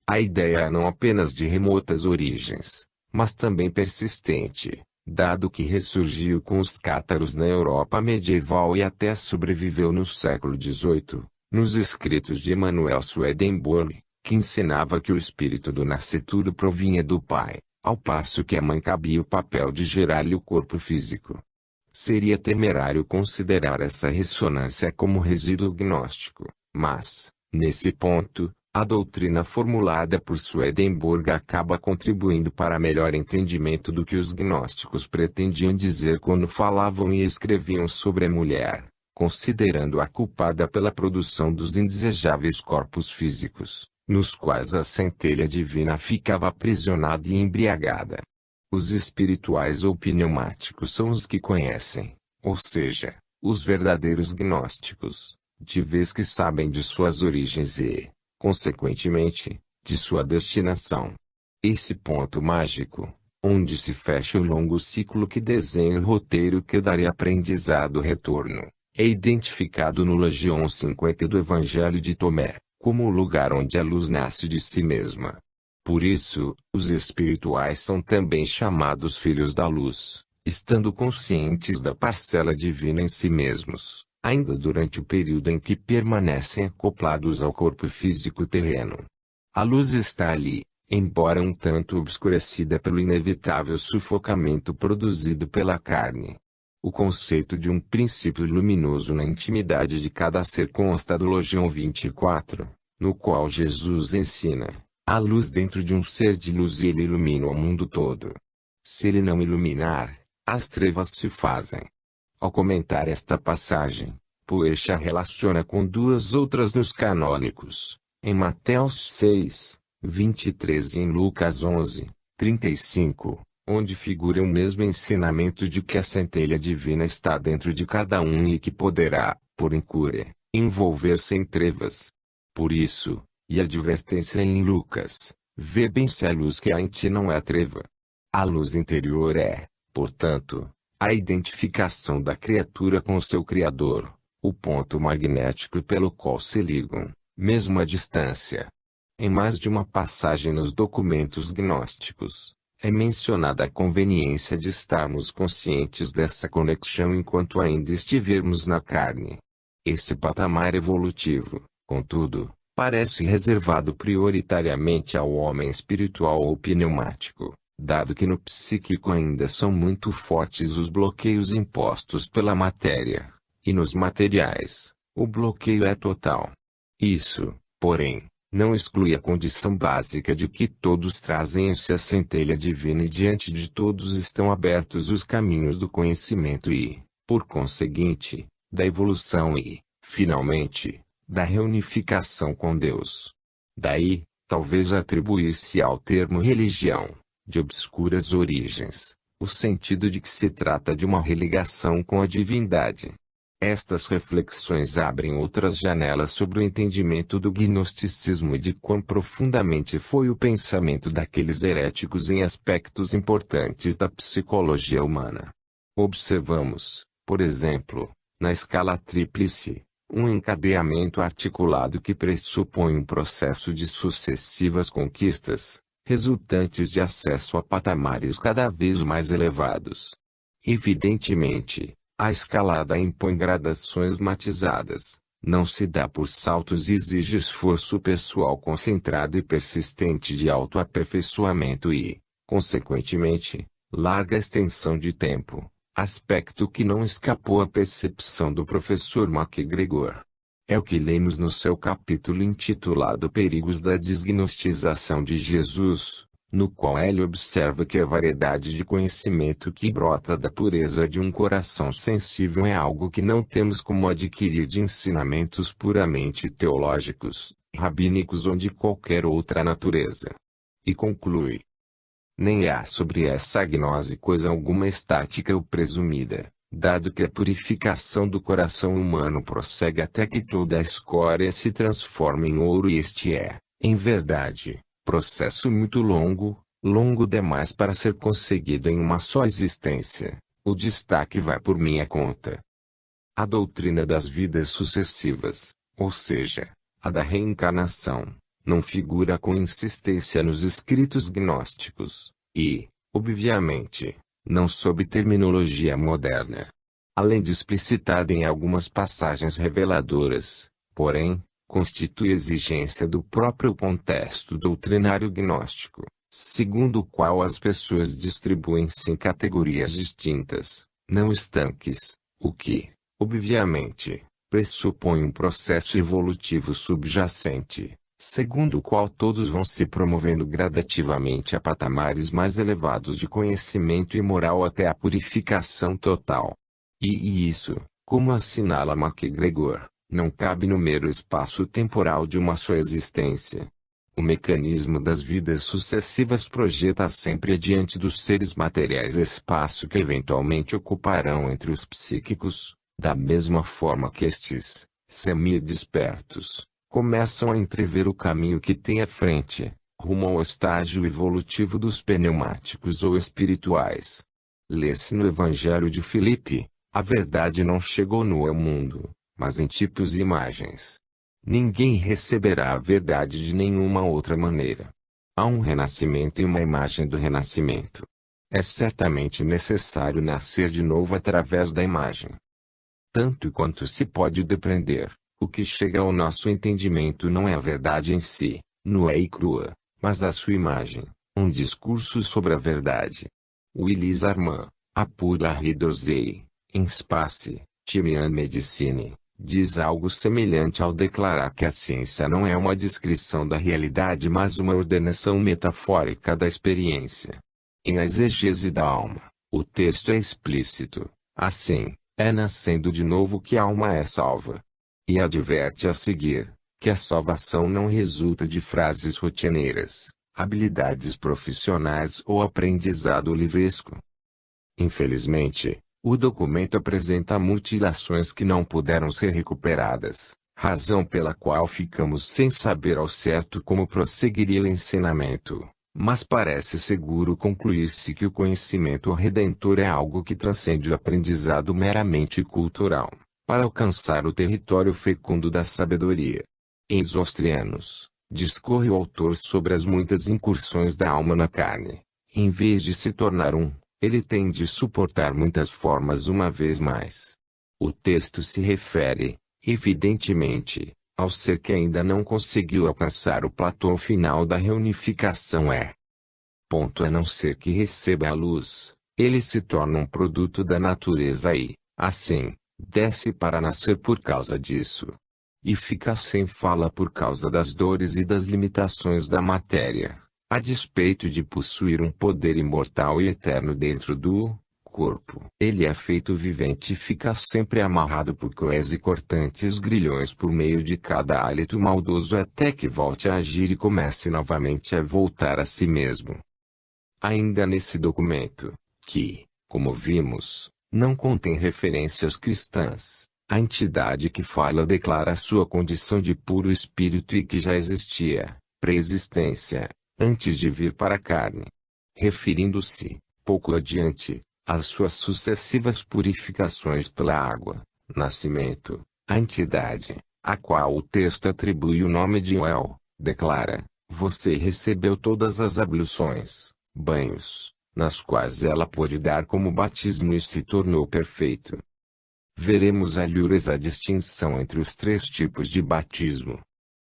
[SPEAKER 1] A ideia é não apenas de remotas origens, mas também persistente, dado que ressurgiu com os cátaros na Europa medieval e até sobreviveu no século XVIII, nos escritos de Emanuel Swedenborg, que ensinava que o espírito do nascituro provinha do pai, ao passo que a mãe cabia o papel de gerar-lhe o corpo físico. Seria temerário considerar essa ressonância como resíduo gnóstico, mas, nesse ponto, a doutrina formulada por Swedenborg acaba contribuindo para melhor entendimento do que os gnósticos pretendiam dizer quando falavam e escreviam sobre a mulher, considerando-a culpada pela produção dos indesejáveis corpos físicos, nos quais a centelha divina ficava aprisionada e embriagada. Os espirituais ou pneumáticos são os que conhecem, ou seja, os verdadeiros gnósticos, de vez que sabem de suas origens e, consequentemente, de sua destinação. Esse ponto mágico, onde se fecha o longo ciclo que desenha o roteiro que daria aprendizado retorno, é identificado no Legião 50 do Evangelho de Tomé, como o lugar onde a luz nasce de si mesma. Por isso, os espirituais são também chamados filhos da luz, estando conscientes da parcela divina em si mesmos, ainda durante o período em que permanecem acoplados ao corpo físico terreno. A luz está ali, embora um tanto obscurecida pelo inevitável sufocamento produzido pela carne. O conceito de um princípio luminoso na intimidade de cada ser consta do Logão 24, no qual Jesus ensina: há luz dentro de um ser de luz e ele ilumina o mundo todo. Se ele não iluminar, as trevas se fazem. Ao comentar esta passagem, Poecha relaciona com duas outras nos canônicos, em Mateus 6, 23 e em Lucas 11, 35, onde figura o mesmo ensinamento de que a centelha divina está dentro de cada um e que poderá, por incúria, envolver-se em trevas. Por isso, e a advertência em Lucas: vê bem se a luz que há em ti não é treva. A luz interior é, portanto, a identificação da criatura com o seu Criador, o ponto magnético pelo qual se ligam, mesmo à distância. Em mais de uma passagem nos documentos gnósticos, é mencionada a conveniência de estarmos conscientes dessa conexão enquanto ainda estivermos na carne. Esse patamar evolutivo, contudo, parece reservado prioritariamente ao homem espiritual ou pneumático, dado que no psíquico ainda são muito fortes os bloqueios impostos pela matéria, e nos materiais, o bloqueio é total. Isso, porém, não exclui a condição básica de que todos trazem em si a centelha divina e diante de todos estão abertos os caminhos do conhecimento e, por conseguinte, da evolução e, finalmente, da reunificação com Deus. Daí, talvez atribuir-se ao termo religião, de obscuras origens, o sentido de que se trata de uma religação com a divindade. Estas reflexões abrem outras janelas sobre o entendimento do gnosticismo e de quão profundamente foi o pensamento daqueles heréticos em aspectos importantes da psicologia humana. Observamos, por exemplo, na escala tríplice, um encadeamento articulado que pressupõe um processo de sucessivas conquistas, resultantes de acesso a patamares cada vez mais elevados. Evidentemente, a escalada impõe gradações matizadas, não se dá por saltos e exige esforço pessoal concentrado e persistente de autoaperfeiçoamento e, consequentemente, larga extensão de tempo, aspecto que não escapou à percepção do professor MacGregor. É o que lemos no seu capítulo intitulado Perigos da Desgnostização de Jesus, no qual ele observa que a variedade de conhecimento que brota da pureza de um coração sensível é algo que não temos como adquirir de ensinamentos puramente teológicos, rabínicos ou de qualquer outra natureza. E conclui: nem há sobre essa gnose coisa alguma estática ou presumida, dado que a purificação do coração humano prossegue até que toda a escória se transforme em ouro e este é, em verdade, processo muito longo, longo demais para ser conseguido em uma só existência. O destaque vai por minha conta. A doutrina das vidas sucessivas, ou seja, a da reencarnação, não figura com insistência nos escritos gnósticos, e, obviamente, não sob terminologia moderna. Além de explicitada em algumas passagens reveladoras, porém, constitui exigência do próprio contexto doutrinário gnóstico, segundo o qual as pessoas distribuem-se em categorias distintas, não estanques, o que, obviamente, pressupõe um processo evolutivo subjacente, segundo o qual todos vão se promovendo gradativamente a patamares mais elevados de conhecimento e moral até a purificação total. E isso, como assinala MacGregor, não cabe no mero espaço temporal de uma só existência. O mecanismo das vidas sucessivas projeta sempre adiante dos seres materiais espaço que eventualmente ocuparão entre os psíquicos, da mesma forma que estes, semi-despertos, começam a entrever o caminho que tem à frente, rumo ao estágio evolutivo dos pneumáticos ou espirituais. Lê-se no Evangelho de Filipe: a verdade não chegou no mundo, mas em tipos e imagens. Ninguém receberá a verdade de nenhuma outra maneira. Há um renascimento e uma imagem do renascimento. É certamente necessário nascer de novo através da imagem. Tanto quanto se pode depreender, o que chega ao nosso entendimento não é a verdade em si, nua e crua, mas a sua imagem, um discurso sobre a verdade. Willis Armand, Apura Ridosei, em Space, Timian Medicine, diz algo semelhante ao declarar que a ciência não é uma descrição da realidade mas uma ordenação metafórica da experiência. Em A Exegese da Alma, o texto é explícito, assim, é nascendo de novo que a alma é salva. E adverte a seguir, que a salvação não resulta de frases rotineiras, habilidades profissionais ou aprendizado livresco. Infelizmente, o documento apresenta mutilações que não puderam ser recuperadas, razão pela qual ficamos sem saber ao certo como prosseguiria o ensinamento, mas parece seguro concluir-se que o conhecimento redentor é algo que transcende o aprendizado meramente cultural, para alcançar o território fecundo da sabedoria. Em Zostrianos, discorre o autor sobre as muitas incursões da alma na carne. Em vez de se tornar ele tem de suportar muitas formas uma vez mais. O texto se refere, evidentemente, ao ser que ainda não conseguiu alcançar o platô final da reunificação a não ser que receba a luz, ele se torna um produto da natureza e, assim, desce para nascer por causa disso. E fica sem fala por causa das dores e das limitações da matéria. A despeito de possuir um poder imortal e eterno dentro do corpo, ele é feito vivente e fica sempre amarrado por cruéis e cortantes grilhões por meio de cada hálito maldoso até que volte a agir e comece novamente a voltar a si mesmo. Ainda nesse documento, que, como vimos, não contém referências cristãs, a entidade que fala declara sua condição de puro espírito e que já existia, pré-existência, antes de vir para a carne. Referindo-se, pouco adiante, às suas sucessivas purificações pela água, nascimento, a entidade, a qual o texto atribui o nome de Uel, declara: você recebeu todas as abluções, banhos, nas quais ela pôde dar como batismo e se tornou perfeito. Veremos alhures a distinção entre os três tipos de batismo.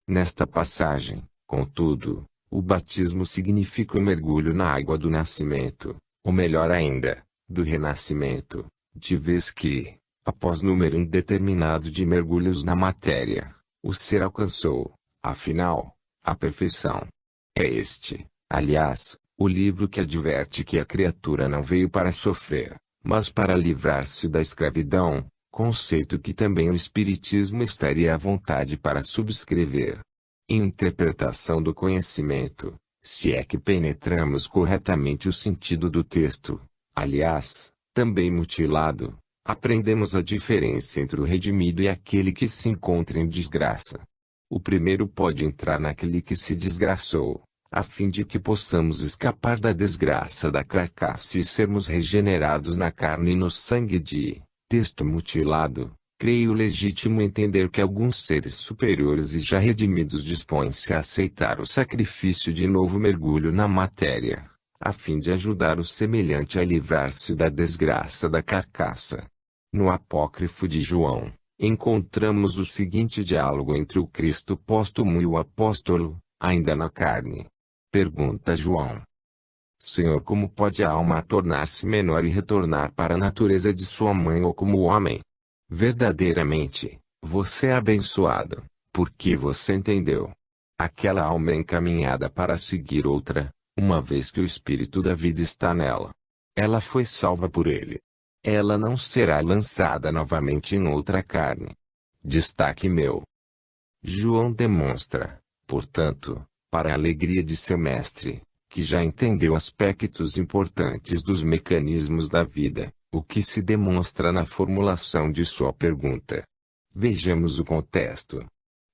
[SPEAKER 1] Nesta passagem, contudo, o batismo significa o mergulho na água do nascimento, ou melhor ainda, do renascimento, de vez que, após número indeterminado de mergulhos na matéria, o ser alcançou, afinal, a perfeição. É este, aliás, o livro que adverte que a criatura não veio para sofrer, mas para livrar-se da escravidão, conceito que também o Espiritismo estaria à vontade para subscrever. Interpretação do conhecimento, se é que penetramos corretamente o sentido do texto, aliás, também mutilado, aprendemos a diferença entre o redimido e aquele que se encontra em desgraça. O primeiro pode entrar naquele que se desgraçou, a fim de que possamos escapar da desgraça da carcaça e sermos regenerados na carne e no sangue de texto mutilado. Creio legítimo entender que alguns seres superiores e já redimidos dispõem-se a aceitar o sacrifício de novo mergulho na matéria, a fim de ajudar o semelhante a livrar-se da desgraça da carcaça. No apócrifo de João, encontramos o seguinte diálogo entre o Cristo póstumo e o apóstolo, ainda na carne. Pergunta João: Senhor, como pode a alma tornar-se menor e retornar para a natureza de sua mãe ou como o homem? Verdadeiramente, você é abençoado, porque você entendeu. Aquela alma é encaminhada para seguir outra, uma vez que o espírito da vida está nela. Ela foi salva por ele. Ela não será lançada novamente em outra carne. Destaque meu. João demonstra, portanto, para a alegria de seu mestre, que já entendeu aspectos importantes dos mecanismos da vida, o que se demonstra na formulação de sua pergunta. Vejamos o contexto.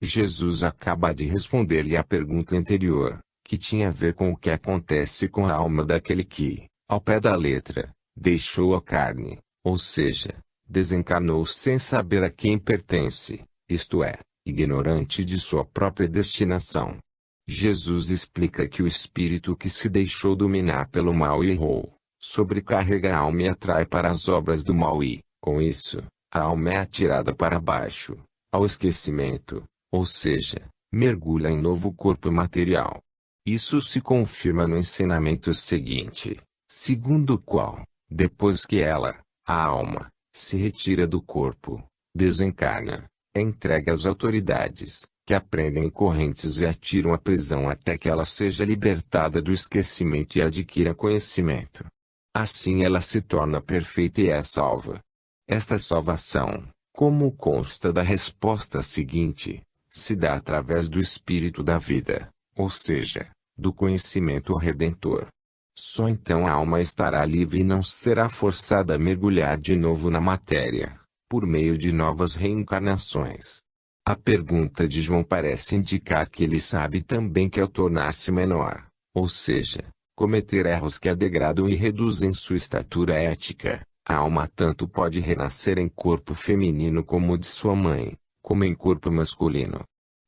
[SPEAKER 1] Jesus acaba de responder-lhe à pergunta anterior, que tinha a ver com o que acontece com a alma daquele que, ao pé da letra, deixou a carne, ou seja, desencarnou sem saber a quem pertence, isto é, ignorante de sua própria destinação. Jesus explica que o espírito que se deixou dominar pelo mal e errou, sobrecarrega a alma e atrai para as obras do mal e, com isso, a alma é atirada para baixo, ao esquecimento, ou seja, mergulha em novo corpo material. Isso se confirma no ensinamento seguinte, segundo o qual, depois que ela, a alma, se retira do corpo, desencarna, é entregue às autoridades, que a prendem em correntes e atiram à prisão até que ela seja libertada do esquecimento e adquira conhecimento. Assim ela se torna perfeita e é salva. Esta salvação, como consta da resposta seguinte, se dá através do espírito da vida, ou seja, do conhecimento redentor. Só então a alma estará livre e não será forçada a mergulhar de novo na matéria, por meio de novas reencarnações. A pergunta de João parece indicar que ele sabe também que ao tornar-se menor, ou seja, cometer erros que a degradam e reduzem sua estatura ética, a alma tanto pode renascer em corpo feminino como o de sua mãe, como em corpo masculino.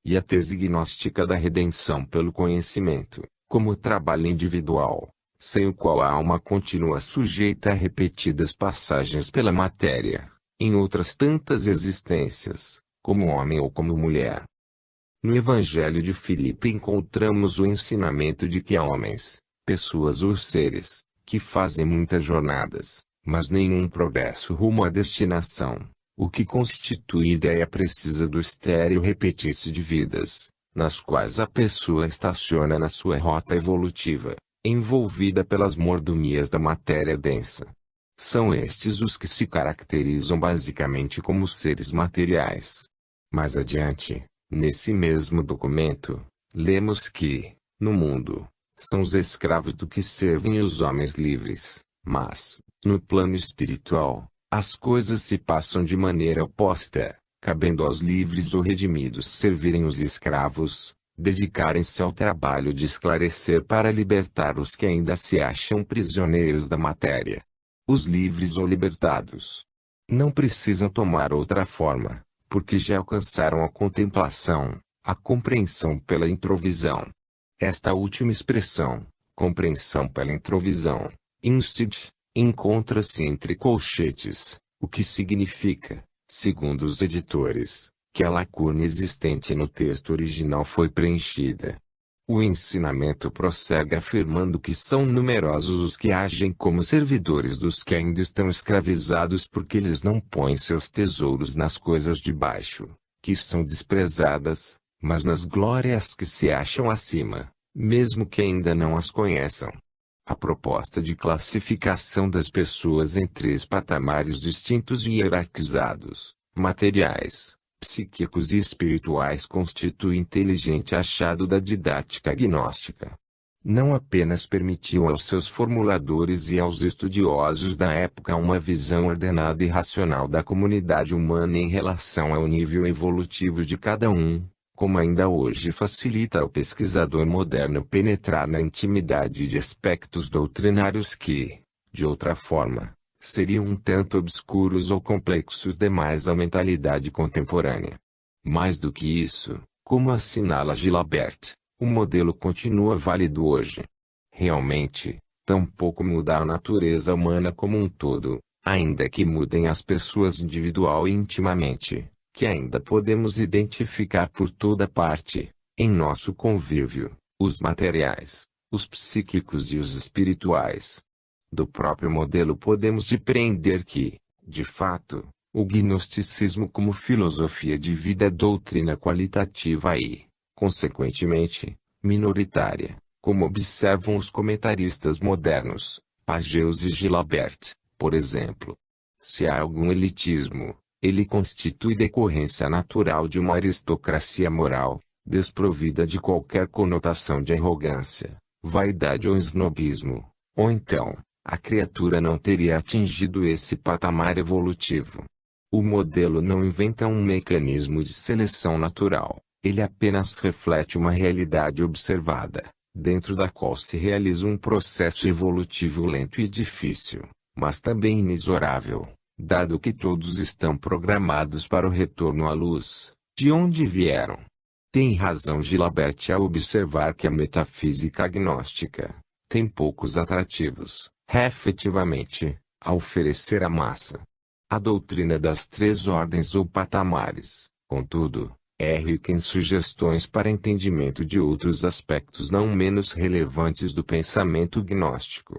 [SPEAKER 1] E a tese gnóstica da redenção pelo conhecimento, como trabalho individual, sem o qual a alma continua sujeita a repetidas passagens pela matéria, em outras tantas existências, como homem ou como mulher. No Evangelho de Filipe encontramos o ensinamento de que há homens, pessoas ou seres, que fazem muitas jornadas, mas nenhum progresso rumo à destinação, o que constitui ideia precisa do estéril repetir-se de vidas, nas quais a pessoa estaciona na sua rota evolutiva, envolvida pelas mordomias da matéria densa. São estes os que se caracterizam basicamente como seres materiais. Mais adiante, nesse mesmo documento, lemos que, no mundo, são os escravos do que servem os homens livres, mas, no plano espiritual, as coisas se passam de maneira oposta, cabendo aos livres ou redimidos servirem os escravos, dedicarem-se ao trabalho de esclarecer para libertar os que ainda se acham prisioneiros da matéria. Os livres ou libertados não precisam tomar outra forma, porque já alcançaram a contemplação, a compreensão pela introvisão. Esta última expressão, compreensão pela introvisão, insight, encontra-se entre colchetes, o que significa, segundo os editores, que a lacuna existente no texto original foi preenchida. O ensinamento prossegue afirmando que são numerosos os que agem como servidores dos que ainda estão escravizados porque eles não põem seus tesouros nas coisas de baixo, que são desprezadas, mas nas glórias que se acham acima, mesmo que ainda não as conheçam. A proposta de classificação das pessoas em três patamares distintos e hierarquizados, materiais, psíquicos e espirituais constitui inteligente achado da didática gnóstica. Não apenas permitiu aos seus formuladores e aos estudiosos da época uma visão ordenada e racional da comunidade humana em relação ao nível evolutivo de cada um, como ainda hoje facilita ao pesquisador moderno penetrar na intimidade de aspectos doutrinários que, de outra forma, seriam um tanto obscuros ou complexos demais à mentalidade contemporânea. Mais do que isso, como assinala Gilabert, o modelo continua válido hoje. Realmente, tampouco muda a natureza humana como um todo, ainda que mudem as pessoas individual e intimamente, que ainda podemos identificar por toda parte, em nosso convívio, os materiais, os psíquicos e os espirituais. Do próprio modelo podemos depreender que, de fato, o gnosticismo como filosofia de vida é doutrina qualitativa e, consequentemente, minoritária, como observam os comentaristas modernos, Pageus e Gilabert, por exemplo. Se há algum elitismo, ele constitui decorrência natural de uma aristocracia moral, desprovida de qualquer conotação de arrogância, vaidade ou snobismo, ou então, a criatura não teria atingido esse patamar evolutivo. O modelo não inventa um mecanismo de seleção natural, ele apenas reflete uma realidade observada, dentro da qual se realiza um processo evolutivo lento e difícil, mas também inexorável, dado que todos estão programados para o retorno à luz, de onde vieram. Tem razão Gilabert ao observar que a metafísica agnóstica tem poucos atrativos, efetivamente, a oferecer à massa. A doutrina das três ordens ou patamares, contudo, é rica em sugestões para entendimento de outros aspectos não menos relevantes do pensamento gnóstico.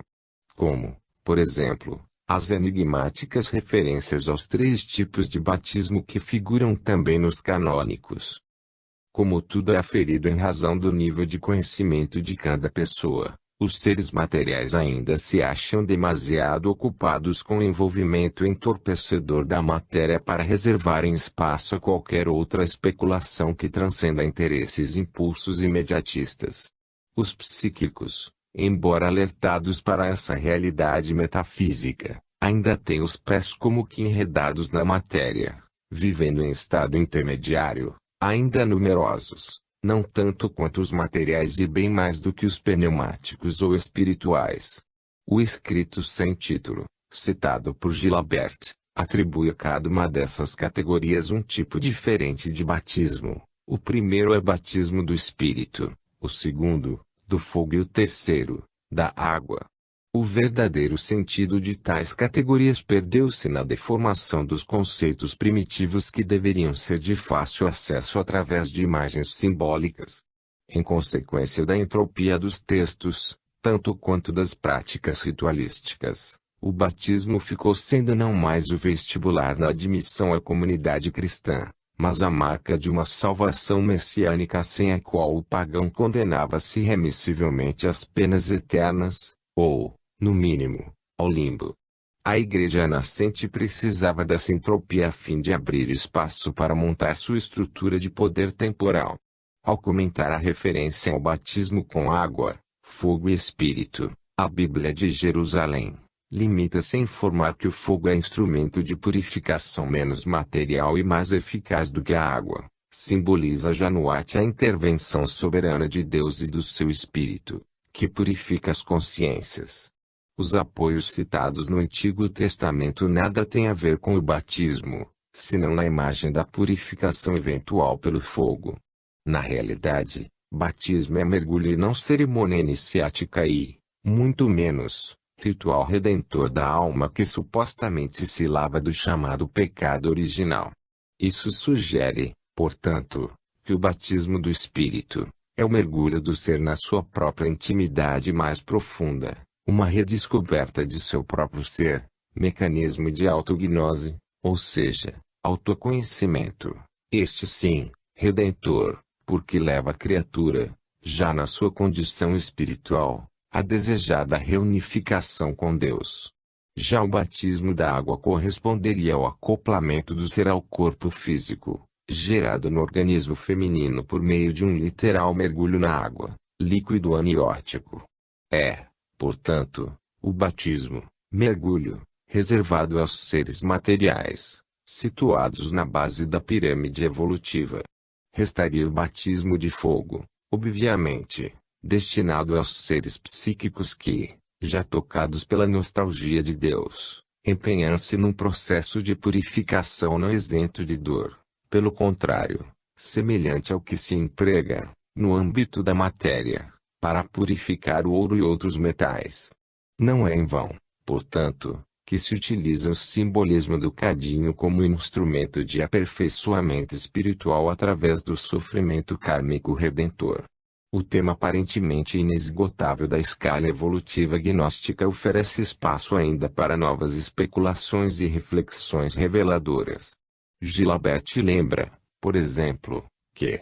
[SPEAKER 1] Como, por exemplo, as enigmáticas referências aos três tipos de batismo que figuram também nos canônicos. Como tudo é aferido em razão do nível de conhecimento de cada pessoa, os seres materiais ainda se acham demasiado ocupados com o envolvimento entorpecedor da matéria para reservarem espaço a qualquer outra especulação que transcenda interesses e impulsos imediatistas. Os psíquicos, embora alertados para essa realidade metafísica, ainda têm os pés como que enredados na matéria, vivendo em estado intermediário, ainda numerosos, não tanto quanto os materiais e bem mais do que os pneumáticos ou espirituais. O escrito sem título, citado por Gilabert, atribui a cada uma dessas categorias um tipo diferente de batismo. O primeiro é batismo do Espírito, o segundo, do fogo e o terceiro, da água. O verdadeiro sentido de tais categorias perdeu-se na deformação dos conceitos primitivos que deveriam ser de fácil acesso através de imagens simbólicas. Em consequência da entropia dos textos, tanto quanto das práticas ritualísticas, o batismo ficou sendo não mais o vestibular na admissão à comunidade cristã, mas a marca de uma salvação messiânica sem a qual o pagão condenava-se irremissivelmente às penas eternas, ou, no mínimo, ao limbo. A igreja nascente precisava dessa entropia a fim de abrir espaço para montar sua estrutura de poder temporal. Ao comentar a referência ao batismo com água, fogo e espírito, a Bíblia de Jerusalém limita-se a informar que o fogo é instrumento de purificação menos material e mais eficaz do que a água. Simboliza já no ate a intervenção soberana de Deus e do seu Espírito, que purifica as consciências. Os apoios citados no Antigo Testamento nada têm a ver com o batismo, senão na imagem da purificação eventual pelo fogo. Na realidade, batismo é mergulho e não cerimônia iniciática e, muito menos, ritual redentor da alma que supostamente se lava do chamado pecado original. Isso sugere, portanto, que o batismo do Espírito é o mergulho do ser na sua própria intimidade mais profunda, uma redescoberta de seu próprio ser, mecanismo de autognose, ou seja, autoconhecimento, este sim, redentor, porque leva a criatura, já na sua condição espiritual, à desejada reunificação com Deus. Já o batismo da água corresponderia ao acoplamento do ser ao corpo físico, gerado no organismo feminino por meio de um literal mergulho na água, líquido aniótico. É, portanto, o batismo, mergulho, reservado aos seres materiais, situados na base da pirâmide evolutiva. Restaria o batismo de fogo, obviamente, destinado aos seres psíquicos que, já tocados pela nostalgia de Deus, empenham-se num processo de purificação não isento de dor, pelo contrário, semelhante ao que se emprega, no âmbito da matéria, para purificar o ouro e outros metais. Não é em vão, portanto, que se utiliza o simbolismo do cadinho como instrumento de aperfeiçoamento espiritual através do sofrimento kármico redentor. O tema aparentemente inesgotável da escala evolutiva gnóstica oferece espaço ainda para novas especulações e reflexões reveladoras. Gilabert lembra, por exemplo, que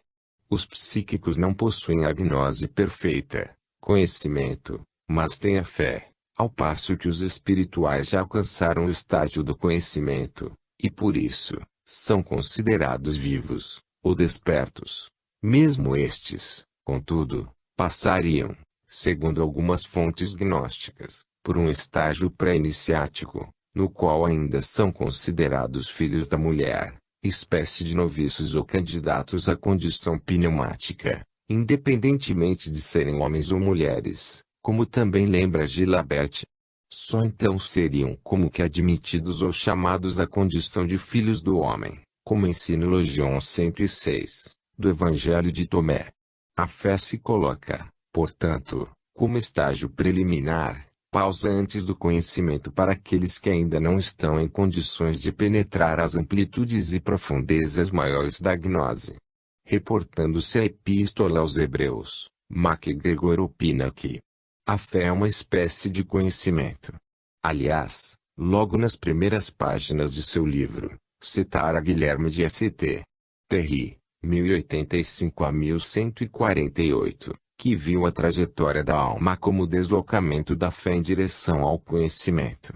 [SPEAKER 1] os psíquicos não possuem a gnose perfeita, conhecimento, mas têm a fé, ao passo que os espirituais já alcançaram o estágio do conhecimento, e por isso, são considerados vivos, ou despertos. Mesmo estes, contudo, passariam, segundo algumas fontes gnósticas, por um estágio pré-iniciático, no qual ainda são considerados filhos da mulher, espécie de noviços ou candidatos à condição pneumática, independentemente de serem homens ou mulheres, como também lembra Gilabert. Só então seriam como que admitidos ou chamados à condição de filhos do homem, como ensina Logion 106, do Evangelho de Tomé. A fé se coloca, portanto, como estágio preliminar, Pausa antes do conhecimento para aqueles que ainda não estão em condições de penetrar as amplitudes e profundezas maiores da gnose. Reportando-se à Epístola aos Hebreus, MacGregor opina que a fé é uma espécie de conhecimento. Aliás, logo nas primeiras páginas de seu livro, citara Guilherme de St. Terry, 1085 a 1148, que viu a trajetória da alma como o deslocamento da fé em direção ao conhecimento.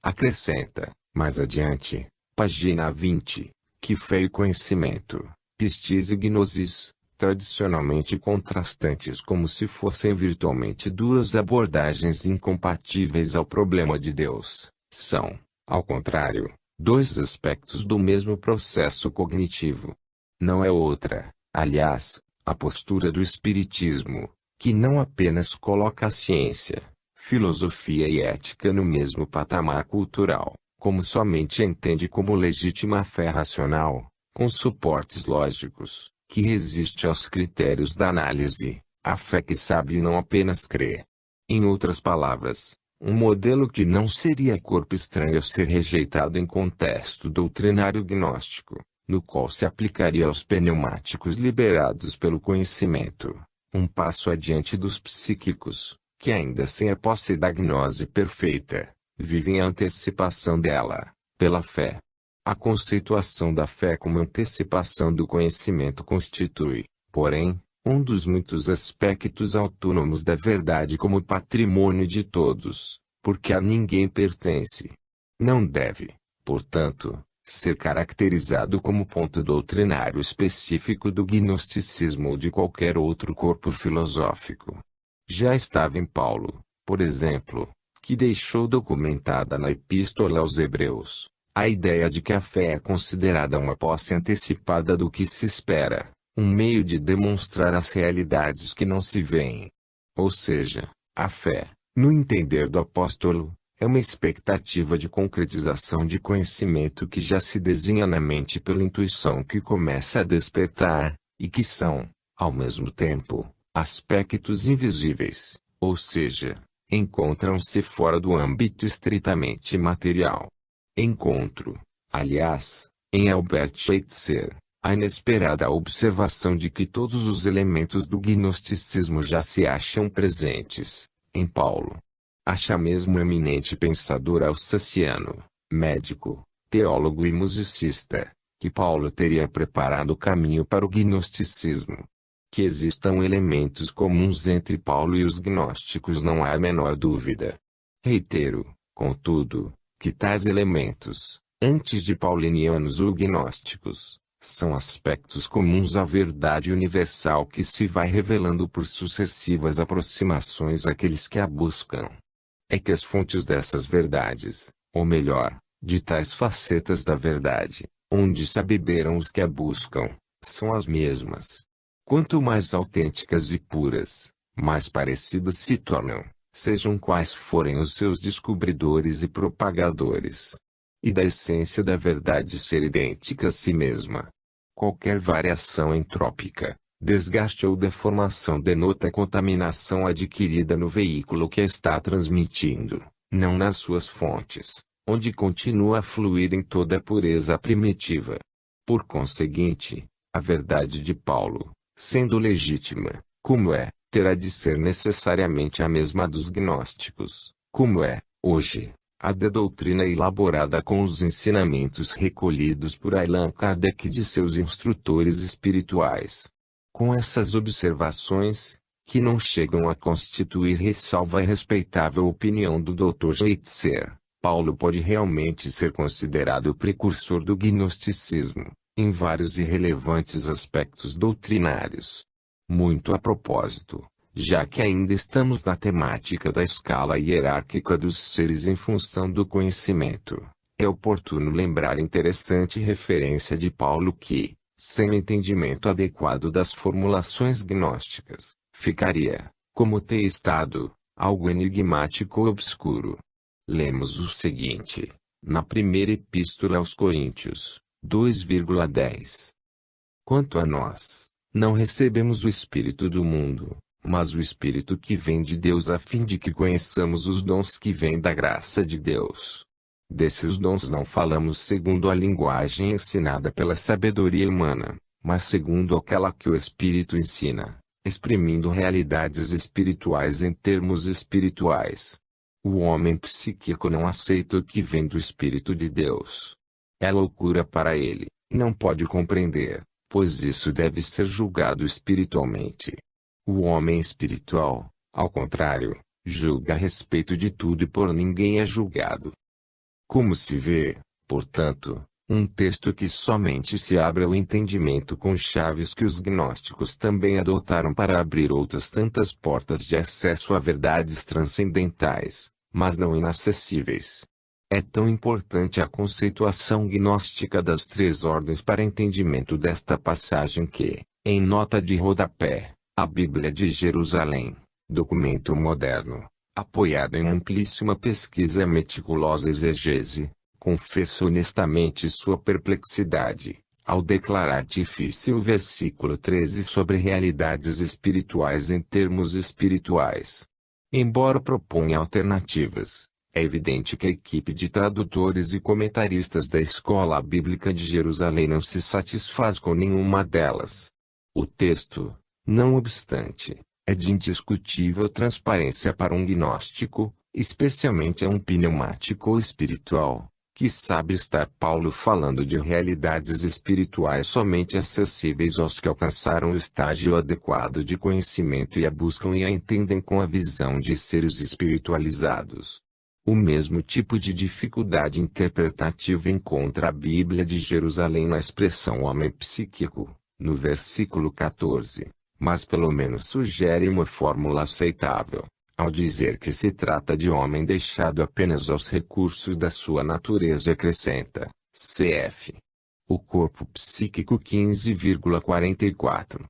[SPEAKER 1] Acrescenta, mais adiante, página 20, que fé e conhecimento, pistis e gnosis, tradicionalmente contrastantes como se fossem virtualmente duas abordagens incompatíveis ao problema de Deus, são, ao contrário, dois aspectos do mesmo processo cognitivo. Não é outra, aliás, a postura do Espiritismo, que não apenas coloca a ciência, filosofia e ética no mesmo patamar cultural, como somente entende como legítima fé racional, com suportes lógicos, que resiste aos critérios da análise, a fé que sabe e não apenas crê. Em outras palavras, um modelo que não seria corpo estranho a ser rejeitado em contexto doutrinário gnóstico, no qual se aplicaria aos pneumáticos liberados pelo conhecimento, um passo adiante dos psíquicos, que ainda sem a posse da gnose perfeita, vivem a antecipação dela, pela fé. A conceituação da fé como antecipação do conhecimento constitui, porém, um dos muitos aspectos autônomos da verdade como patrimônio de todos, porque a ninguém pertence. Não deve, portanto, ser caracterizado como ponto doutrinário específico do gnosticismo ou de qualquer outro corpo filosófico. Já estava em Paulo, por exemplo, que deixou documentada na Epístola aos Hebreus, a ideia de que a fé é considerada uma posse antecipada do que se espera, um meio de demonstrar as realidades que não se veem. Ou seja, a fé, no entender do apóstolo, é uma expectativa de concretização de conhecimento que já se desenha na mente pela intuição que começa a despertar, e que são, ao mesmo tempo, aspectos invisíveis, ou seja, encontram-se fora do âmbito estritamente material. Encontro, aliás, em Albert Schweitzer, a inesperada observação de que todos os elementos do gnosticismo já se acham presentes, em Paulo. Acha mesmo o eminente pensador alsaciano, médico, teólogo e musicista, que Paulo teria preparado o caminho para o gnosticismo. Que existam elementos comuns entre Paulo e os gnósticos não há a menor dúvida. Reitero, contudo, que tais elementos, antes de paulinianos ou gnósticos, são aspectos comuns à verdade universal que se vai revelando por sucessivas aproximações àqueles que a buscam. É que as fontes dessas verdades, ou melhor, de tais facetas da verdade, onde se abeberam os que a buscam, são as mesmas. Quanto mais autênticas e puras, mais parecidas se tornam, sejam quais forem os seus descobridores e propagadores. E da essência da verdade ser idêntica a si mesma. Qualquer variação entrópica, desgaste ou deformação denota contaminação adquirida no veículo que a está transmitindo, não nas suas fontes, onde continua a fluir em toda a pureza primitiva. Por conseguinte, a verdade de Paulo, sendo legítima, como é, terá de ser necessariamente a mesma dos gnósticos, como é, hoje, a da doutrina elaborada com os ensinamentos recolhidos por Allan Kardec e de seus instrutores espirituais. Com essas observações, que não chegam a constituir ressalva à respeitável opinião do Dr. Schweitzer, Paulo pode realmente ser considerado o precursor do gnosticismo, em vários e relevantes aspectos doutrinários. Muito a propósito, já que ainda estamos na temática da escala hierárquica dos seres em função do conhecimento, é oportuno lembrar a interessante referência de Paulo que, sem o entendimento adequado das formulações gnósticas, ficaria, como ter estado, algo enigmático ou obscuro. Lemos o seguinte, na primeira epístola aos Coríntios, 2,10. Quanto a nós, não recebemos o Espírito do mundo, mas o Espírito que vem de Deus a fim de que conheçamos os dons que vêm da graça de Deus. Desses dons não falamos segundo a linguagem ensinada pela sabedoria humana, mas segundo aquela que o Espírito ensina, exprimindo realidades espirituais em termos espirituais. O homem psíquico não aceita o que vem do Espírito de Deus. É loucura para ele, não pode compreender, pois isso deve ser julgado espiritualmente. O homem espiritual, ao contrário, julga a respeito de tudo e por ninguém é julgado. Como se vê, portanto, um texto que somente se abre ao entendimento com chaves que os gnósticos também adotaram para abrir outras tantas portas de acesso a verdades transcendentais, mas não inacessíveis. É tão importante a conceituação gnóstica das três ordens para entendimento desta passagem que, em nota de rodapé, a Bíblia de Jerusalém, documento moderno, apoiado em amplíssima pesquisa e meticulosa exegese, confessa honestamente sua perplexidade, ao declarar difícil o versículo 13 sobre realidades espirituais em termos espirituais. Embora proponha alternativas, é evidente que a equipe de tradutores e comentaristas da Escola Bíblica de Jerusalém não se satisfaz com nenhuma delas. O texto, não obstante, é de indiscutível transparência para um gnóstico, especialmente a um pneumático ou espiritual, que sabe estar Paulo falando de realidades espirituais somente acessíveis aos que alcançaram o estágio adequado de conhecimento e a buscam e a entendem com a visão de seres espiritualizados. O mesmo tipo de dificuldade interpretativa encontra a Bíblia de Jerusalém na expressão homem psíquico, no versículo 14, mas pelo menos sugere uma fórmula aceitável, ao dizer que se trata de homem deixado apenas aos recursos da sua natureza e acrescenta, cf. O corpo psíquico 15,44.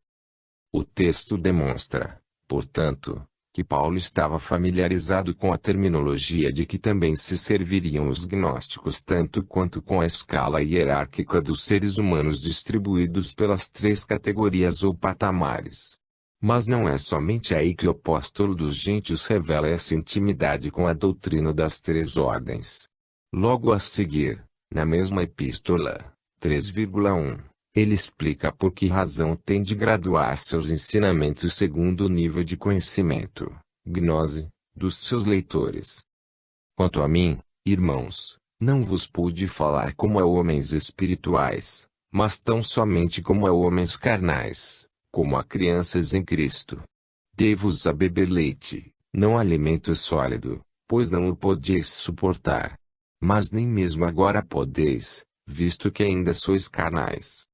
[SPEAKER 1] O texto demonstra, portanto, que Paulo estava familiarizado com a terminologia de que também se serviriam os gnósticos tanto quanto com a escala hierárquica dos seres humanos distribuídos pelas três categorias ou patamares. Mas não é somente aí que o apóstolo dos gentios revela essa intimidade com a doutrina das três ordens. Logo a seguir, na mesma epístola, 3,1, ele explica por que razão tem de graduar seus ensinamentos segundo o nível de conhecimento, gnose, dos seus leitores. Quanto a mim, irmãos, não vos pude falar como a homens espirituais, mas tão somente como a homens carnais, como a crianças em Cristo. Dei-vos a beber leite, não alimento sólido, pois não o podeis suportar. Mas nem mesmo agora podeis, visto que ainda sois carnais.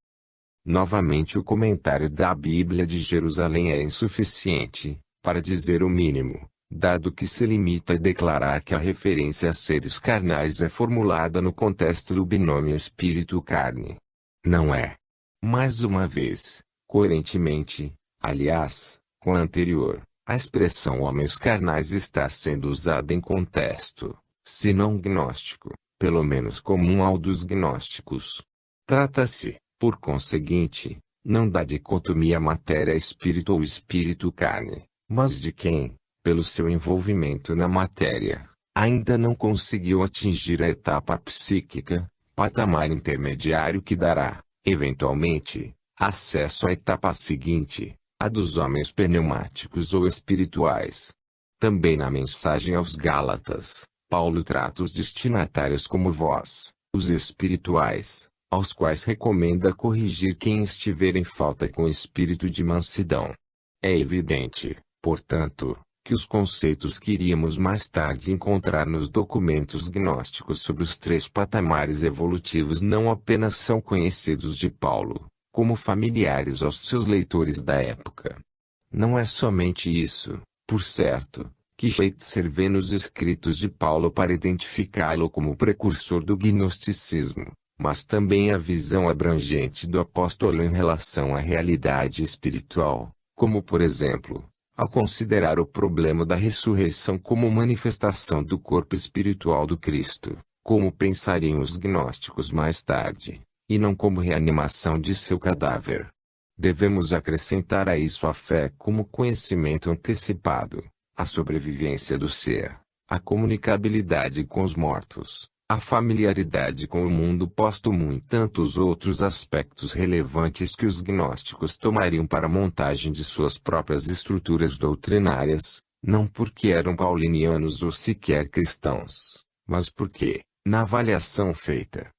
[SPEAKER 1] Novamente o comentário da Bíblia de Jerusalém é insuficiente, para dizer o mínimo, dado que se limita a declarar que a referência a seres carnais é formulada no contexto do binômio espírito-carne. Não é. Mais uma vez, coerentemente, aliás, com a anterior, a expressão homens carnais está sendo usada em contexto, se não gnóstico, pelo menos comum ao dos gnósticos. Trata-se, por conseguinte, não da dicotomia matéria-espírito ou espírito-carne, mas de quem, pelo seu envolvimento na matéria, ainda não conseguiu atingir a etapa psíquica, patamar intermediário que dará, eventualmente, acesso à etapa seguinte, a dos homens pneumáticos ou espirituais. Também na mensagem aos Gálatas, Paulo trata os destinatários como vós, os espirituais, aos quais recomenda corrigir quem estiver em falta com espírito de mansidão. É evidente, portanto, que os conceitos que iríamos mais tarde encontrar nos documentos gnósticos sobre os três patamares evolutivos não apenas são conhecidos de Paulo, como familiares aos seus leitores da época. Não é somente isso, por certo, que Schweitzer vê nos escritos de Paulo para identificá-lo como precursor do gnosticismo, mas também a visão abrangente do apóstolo em relação à realidade espiritual, como por exemplo, ao considerar o problema da ressurreição como manifestação do corpo espiritual do Cristo, como pensariam os gnósticos mais tarde, e não como reanimação de seu cadáver. Devemos acrescentar a isso a fé como conhecimento antecipado, a sobrevivência do ser, a comunicabilidade com os mortos, a familiaridade com o mundo póstumo e tantos outros aspectos relevantes que os gnósticos tomariam para a montagem de suas próprias estruturas doutrinárias, não porque eram paulinianos ou sequer cristãos, mas porque, na avaliação feita,